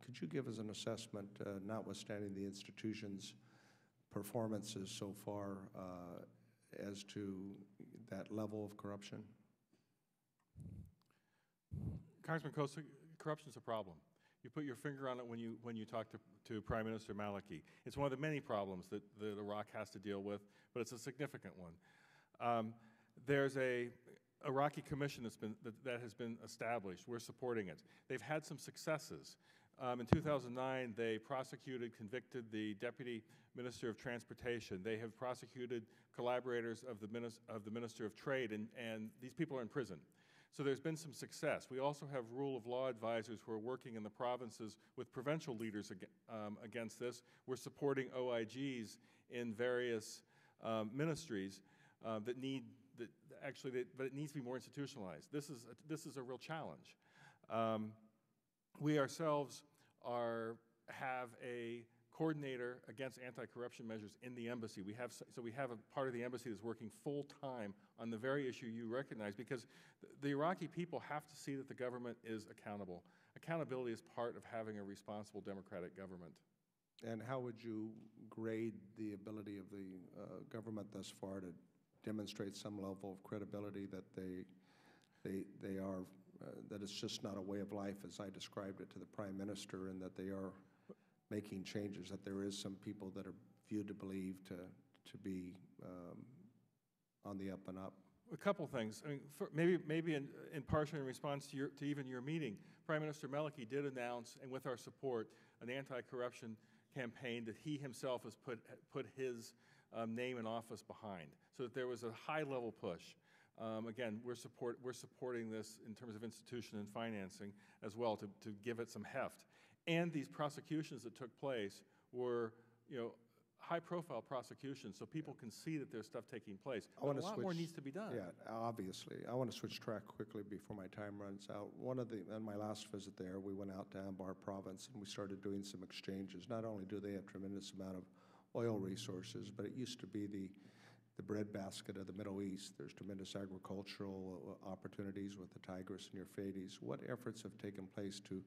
Could you give us an assessment, notwithstanding the institution's performances so far, as to that level of corruption? Congressman Costa, corruption is a problem. You put your finger on it when you talk to Prime Minister Maliki. It's one of the many problems that Iraq has to deal with, but it's a significant one. There's a Iraqi commission that has been established. We're supporting it. They've had some successes. In 2009, they prosecuted, convicted the Deputy Minister of Transportation. They have prosecuted collaborators of the Minister of Trade, and these people are in prison. So there's been some success. We also have rule of law advisors who are working in the provinces with provincial leaders against this. We're supporting OIGs in various ministries but it needs to be more institutionalized. This is a real challenge. We ourselves have a coordinator against anti-corruption measures in the embassy. We have a part of the embassy that's working full-time on the very issue you recognize, because the Iraqi people have to see that the government is accountable. Accountability is part of having a responsible democratic government. And how would you grade the ability of the government thus far to demonstrate some level of credibility that they are, that it's just not a way of life as I described it to the Prime Minister, and that they are making changes, that there is some people that are viewed to believe to be on the up and up? A couple things. I mean, maybe in partial in response to even your meeting, Prime Minister Maliki did announce, and with our support, an anti-corruption campaign that he himself has put his name and office behind, so that there was a high-level push. Again, we're supporting this in terms of institution and financing as well to give it some heft. And these prosecutions that took place were, high-profile prosecutions, so people can see that there's stuff taking place. But a lot more needs to be done. Yeah, obviously. I want to switch track quickly before my time runs out. On my last visit there, we went out to Anbar province and we started doing some exchanges. Not only do they have a tremendous amount of oil resources, but it used to be the breadbasket of the Middle East. There's tremendous agricultural opportunities with the Tigris and Euphrates. What efforts have taken place to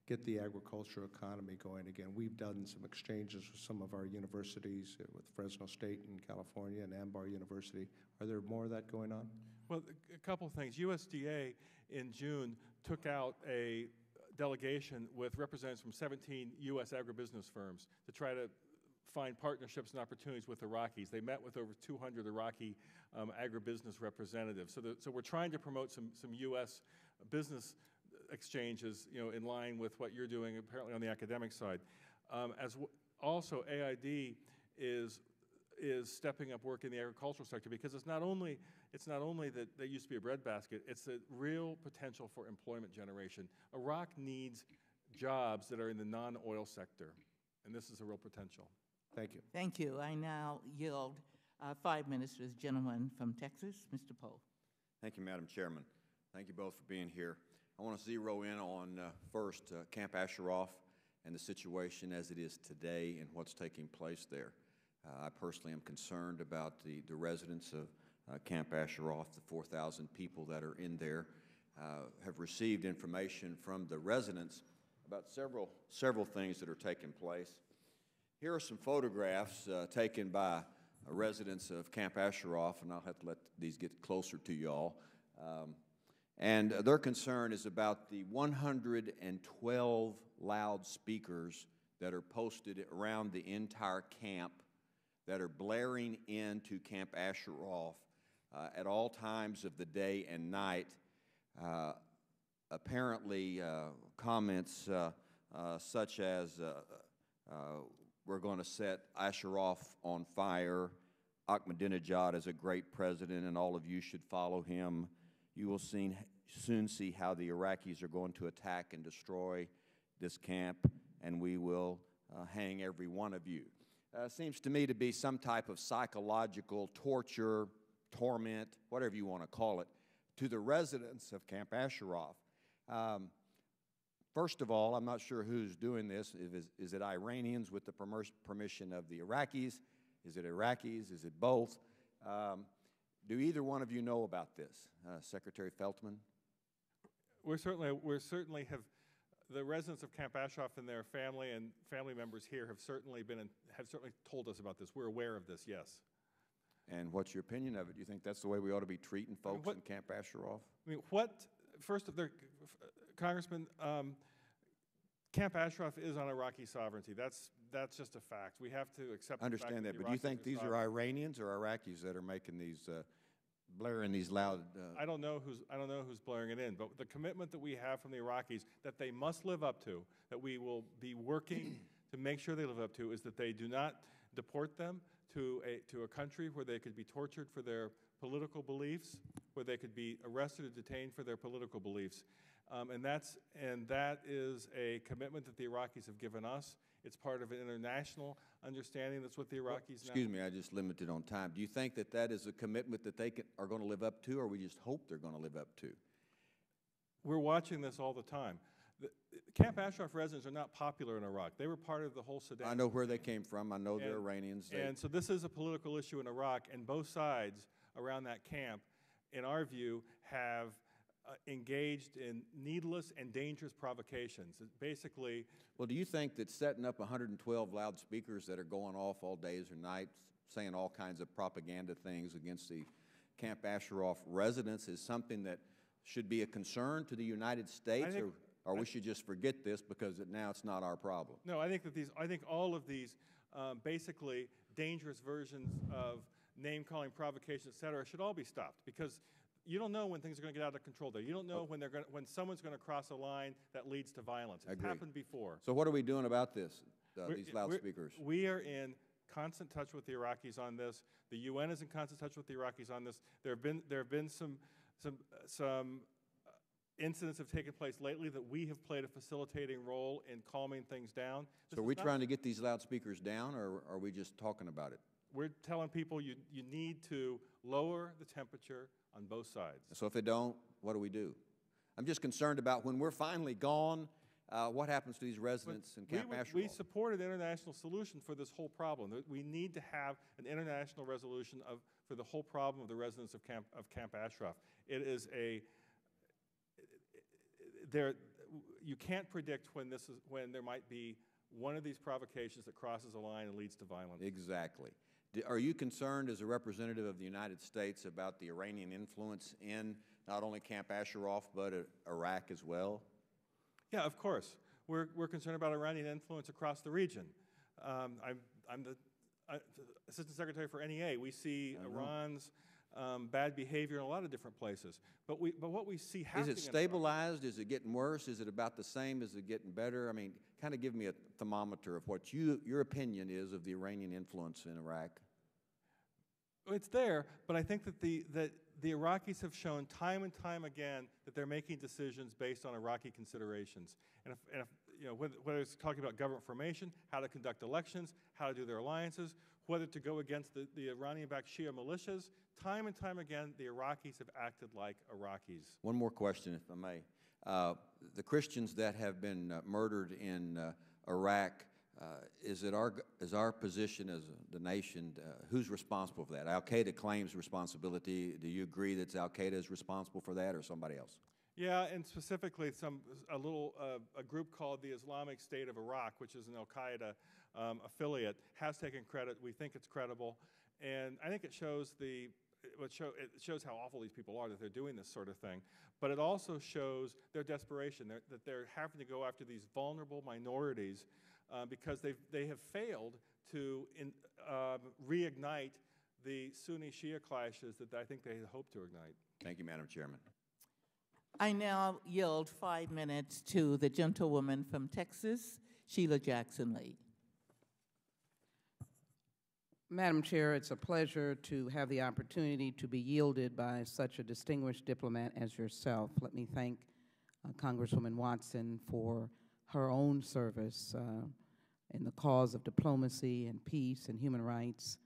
get the agriculture economy going again? We've done some exchanges with some of our universities, with Fresno State in California and Anbar University. Are there more of that going on? Well, a couple of things. USDA in June took out a delegation with representatives from 17 U.S. agribusiness firms to try to find partnerships and opportunities with Iraqis. They met with over 200 Iraqi agribusiness representatives. So we're trying to promote some U.S. business exchanges, in line with what you're doing apparently on the academic side. Also, AID is stepping up work in the agricultural sector, because it's not only that they used to be a breadbasket, it's a real potential for employment generation. Iraq needs jobs that are in the non-oil sector, and this is a real potential. Thank you. Thank you. I now yield 5 minutes to the gentleman from Texas, Mr. Poe. Thank you, Madam Chairman. Thank you both for being here. I want to zero in on first Camp Ashraf and the situation as it is today and what's taking place there. I personally am concerned about the residents of Camp Ashraf, the 4,000 people that are in there. Have received information from the residents about several things that are taking place. Here are some photographs taken by residents of Camp Ashraf, and I'll have to let these get closer to y'all. And their concern is about the 112 loudspeakers that are posted around the entire camp that are blaring into Camp Ashraf at all times of the day and night. Apparently, comments such as we're going to set Ashraf on fire, Ahmadinejad is a great president and all of you should follow him. You will soon see how the Iraqis are going to attack and destroy this camp, and we will hang every one of you. Seems to me to be some type of psychological torture, torment, whatever you want to call it, to the residents of Camp Ashraf. First of all, I'm not sure who's doing this. Is it Iranians with the permission of the Iraqis? Is it Iraqis? Is it both? Do either one of you know about this? Secretary Feltman? We certainly have, the residents of Camp Ashraf and their family and family members here have certainly told us about this. We're aware of this, yes. And what's your opinion of it? Do you think that's the way we ought to be treating folks in Camp Ashraf? I mean, Congressman, Camp Ashraf is on Iraqi sovereignty. That's just a fact. We have to accept. I understand that, but do you think these are Iranians or Iraqis that are making these, blaring these loud? I don't know who's blaring it in, but the commitment that we have from the Iraqis that they must live up to, that we will be working to make sure they live up to, is that they do not deport them to a country where they could be tortured for their political beliefs, where they could be arrested or detained for their political beliefs. And that is a commitment that the Iraqis have given us. It's part of an international understanding. That's what the Iraqis Excuse me, I just limited on time. Do you think that that is a commitment that they are going to live up to, or we just hope they're going to live up to? We're watching this all the time. Camp Ashraf residents are not popular in Iraq. They were part of the whole Sudan. I know where they came from. I know they're Iranians. And so this is a political issue in Iraq, and both sides around that camp, in our view, have engaged in needless and dangerous provocations. Basically, well, do you think that setting up 112 loudspeakers that are going off all days or nights, saying all kinds of propaganda things against the Camp Ashraf residents is something that should be a concern to the United States, or we should just forget this because now it's not our problem? No, I think that all of these basically dangerous versions of name-calling, provocation, et cetera, should all be stopped, because you don't know when things are going to get out of control there. You don't know when someone's going to cross a line that leads to violence. It's happened before. So what are we doing about this, these loudspeakers? We are in constant touch with the Iraqis on this. The UN is in constant touch with the Iraqis on this. There have been some incidents have taken place lately that we have played a facilitating role in calming things down. So are we trying to get these loudspeakers down, or are we just talking about it? We're telling people you need to lower the temperature on both sides. So if they don't, what do? I'm just concerned about when we're finally gone, what happens to these residents in Camp Ashraf? We support an international solution for this whole problem. We need to have an international resolution for the whole problem of the residents of Camp Ashraf. It is you can't predict when there might be one of these provocations that crosses a line and leads to violence. Exactly. Are you concerned as a representative of the United States about the Iranian influence in not only Camp Ashraf but Iraq as well? Yeah, of course. We're concerned about Iranian influence across the region. I'm the Assistant Secretary for NEA. We see Iran's bad behavior in a lot of different places. But what we see happening... Is it stabilized? Is it getting worse? Is it about the same? Is it getting better? I mean, kind of give me a thermometer of what your opinion is of the Iranian influence in Iraq. It's there, but I think that the Iraqis have shown time and time again that they're making decisions based on Iraqi considerations. And if you know, whether it's talking about government formation, how to conduct elections, how to do their alliances, whether to go against the Iranian-backed Shia militias, time and time again, the Iraqis have acted like Iraqis. One more question, if I may. The Christians that have been murdered in Iraq, is our position as the nation, who's responsible for that? Al-Qaeda claims responsibility. Do you agree that Al-Qaeda is responsible for that or somebody else? Yeah, and specifically a group called the Islamic State of Iraq, which is an Al-Qaeda affiliate, has taken credit. We think it's credible. And I think it shows how awful these people are that they're doing this sort of thing. But it also shows their desperation, that they're having to go after these vulnerable minorities because they have failed to reignite the Sunni-Shia clashes that I think they had hoped to ignite. Thank you, Madam Chairman. I now yield 5 minutes to the gentlewoman from Texas, Sheila Jackson-Lee. Madam Chair, it's a pleasure to have the opportunity to be yielded by such a distinguished diplomat as yourself. Let me thank Congresswoman Watson for her own service in the cause of diplomacy and peace and human rights.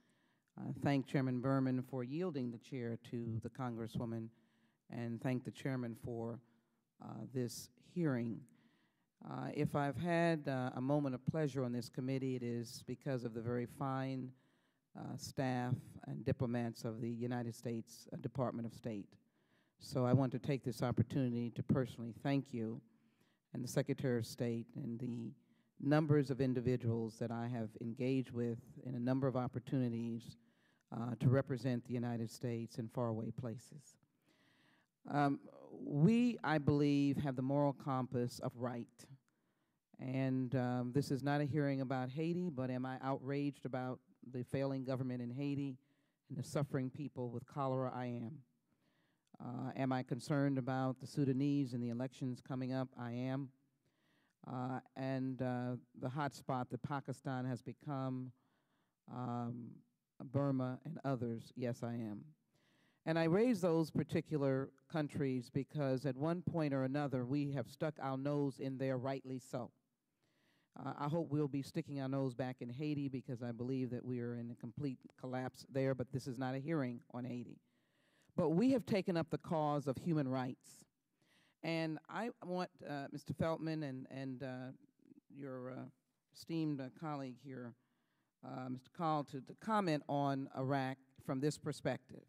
Thank Chairman Berman for yielding the chair to the Congresswoman, and thank the chairman for this hearing. If I've had a moment of pleasure on this committee, it is because of the very fine staff and diplomats of the United States Department of State. So I want to take this opportunity to personally thank you and the Secretary of State and the numbers of individuals that I have engaged with in a number of opportunities to represent the United States in faraway places. We, I believe, have the moral compass of right. And this is not a hearing about Haiti, but am I outraged about the failing government in Haiti and the suffering people with cholera? I am. Am I concerned about the Sudanese and the elections coming up? I am. And the hot spot that Pakistan has become, Burma and others, yes, I am. And I raise those particular countries because at one point or another we have stuck our nose in there, rightly so. I hope we'll be sticking our nose back in Haiti because I believe that we are in a complete collapse there, but this is not a hearing on Haiti. But we have taken up the cause of human rights. And I want Mr. Feltman and your esteemed colleague here, Mr. Kahl, to comment on Iraq from this perspective.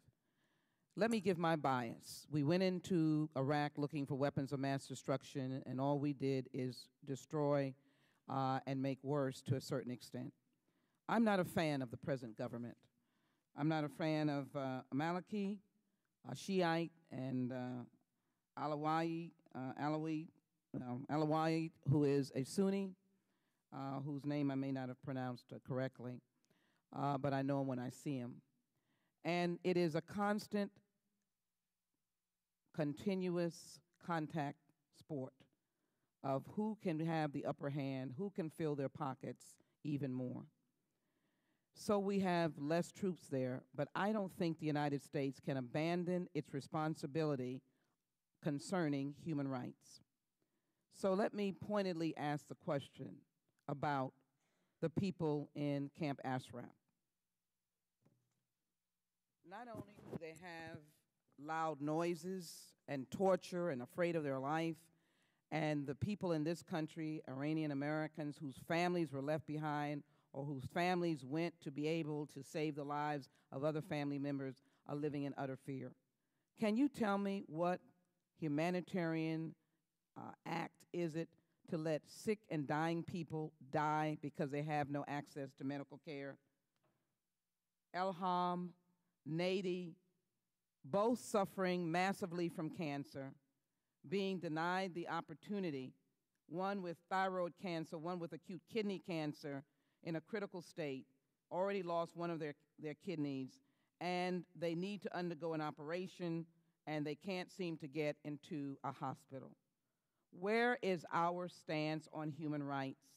Let me give my bias. We went into Iraq looking for weapons of mass destruction, and all we did is destroy and make worse to a certain extent. I'm not a fan of the present government. I'm not a fan of Maliki, a Shiite, and Alawite, who is a Sunni, whose name I may not have pronounced correctly, but I know him when I see him. And it is a constant, continuous contact sport of who can have the upper hand, who can fill their pockets even more. So we have less troops there, but I don't think the United States can abandon its responsibility concerning human rights. So let me pointedly ask the question about the people in Camp Ashraf. Not only do they have loud noises and torture and afraid of their life, and the people in this country, Iranian Americans whose families were left behind or whose families went to be able to save the lives of other family members, are living in utter fear. Can you tell me what humanitarian act is it to let sick and dying people die because they have no access to medical care? Elham, Nady, both suffering massively from cancer, being denied the opportunity, one with thyroid cancer, one with acute kidney cancer in a critical state, already lost one of their kidneys, and they need to undergo an operation, and they can't seem to get into a hospital. Where is our stance on human rights?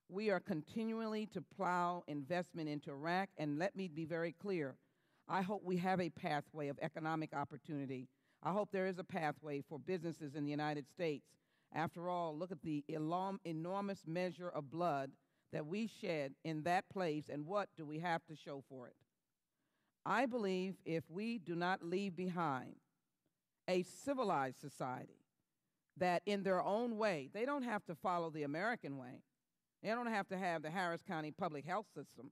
We are continually to plow investment into Iraq, and let me be very clear. I hope we have a pathway of economic opportunity. I hope there is a pathway for businesses in the United States. After all, look at the enormous measure of blood that we shed in that place, and what do we have to show for it? I believe if we do not leave behind a civilized society that in their own way, they don't have to follow the American way. They don't have to have the Harris County public health system,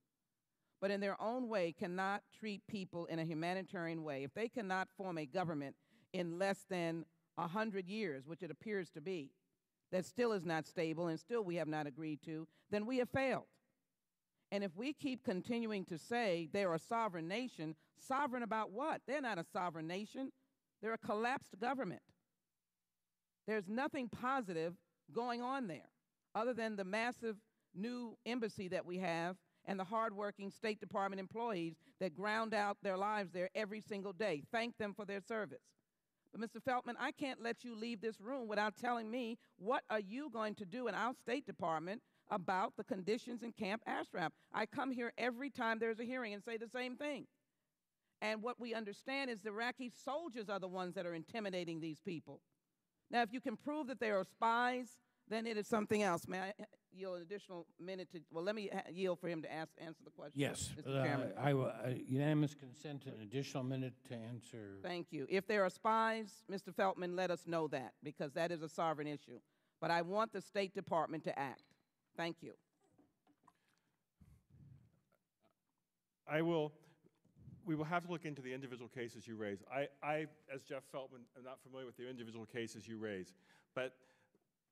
but in their own way cannot treat people in a humanitarian way. If they cannot form a government in less than 100 years, which it appears to be, that still is not stable and still we have not agreed to, then we have failed. And if we keep continuing to say they're a sovereign nation, sovereign about what? They're not a sovereign nation. They're a collapsed government. There's nothing positive going on there other than the massive new embassy that we have and the hardworking State Department employees that ground out their lives there every single day. Thank them for their service. But Mr. Feltman, I can't let you leave this room without telling me what are you going to do in our State Department about the conditions in Camp Ashraf. I come here every time there's a hearing and say the same thing. And what we understand is the Iraqi soldiers are the ones that are intimidating these people. Now, if you can prove that they are spies, then it is something else. May I yield an additional minute to, well, let me yield for him to answer the question. Yes, Mr. Chairman. I will, unanimous consent, an additional minute to answer. Thank you. If there are spies, Mr. Feltman, let us know that, because that is a sovereign issue. But I want the State Department to act. Thank you. We will have to look into the individual cases you raise. I, as Jeff Feltman, am not familiar with the individual cases you raise, but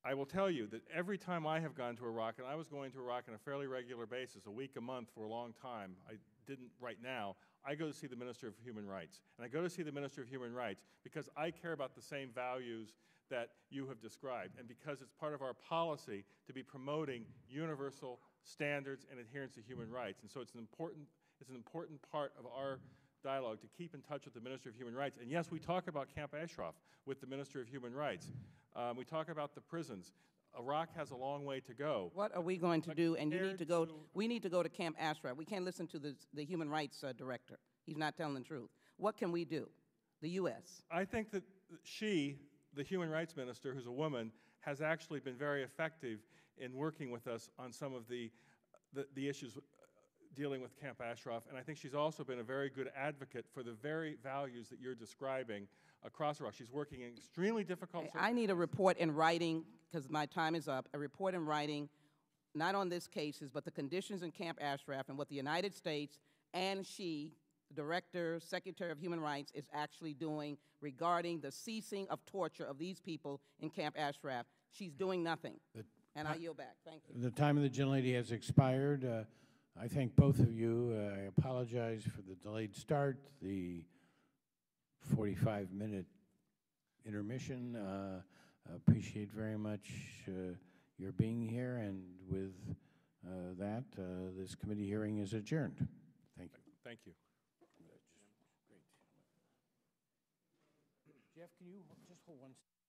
I will tell you that every time I have gone to Iraq, and I was going to Iraq on a fairly regular basis, a week, a month, for a long time, I didn't right now, I go to see the Minister of Human Rights. And I go to see the Minister of Human Rights because I care about the same values that you have described, and because it's part of our policy to be promoting universal standards and adherence to human rights. And so it's an important part of our dialogue to keep in touch with the Minister of Human Rights. And yes, we talk about Camp Ashraf with the Minister of Human Rights. We talk about the prisons. Iraq has a long way to go. What are we going to do? And you need to go. We need to go to Camp Ashraf. We can't listen to the Human Rights Director. He's not telling the truth. What can we do? The U.S. I think that the Human Rights Minister, who's a woman, has actually been very effective in working with us on some of the issues dealing with Camp Ashraf, and I think she's also been a very good advocate for the very values that you're describing across Iraq. She's working in extremely difficult I need a report in writing, because my time is up, a report in writing, not on this cases, but the conditions in Camp Ashraf and what the United States and she, the Director, Secretary of Human Rights, is actually doing regarding the ceasing of torture of these people in Camp Ashraf. She's doing nothing. And I yield back. Thank you. The time of the gentlelady has expired. I thank both of you. I apologize for the delayed start, the 45-minute intermission. Appreciate very much your being here, and with that, this committee hearing is adjourned. Thank you. Thank you. Jeff, can you just hold one second?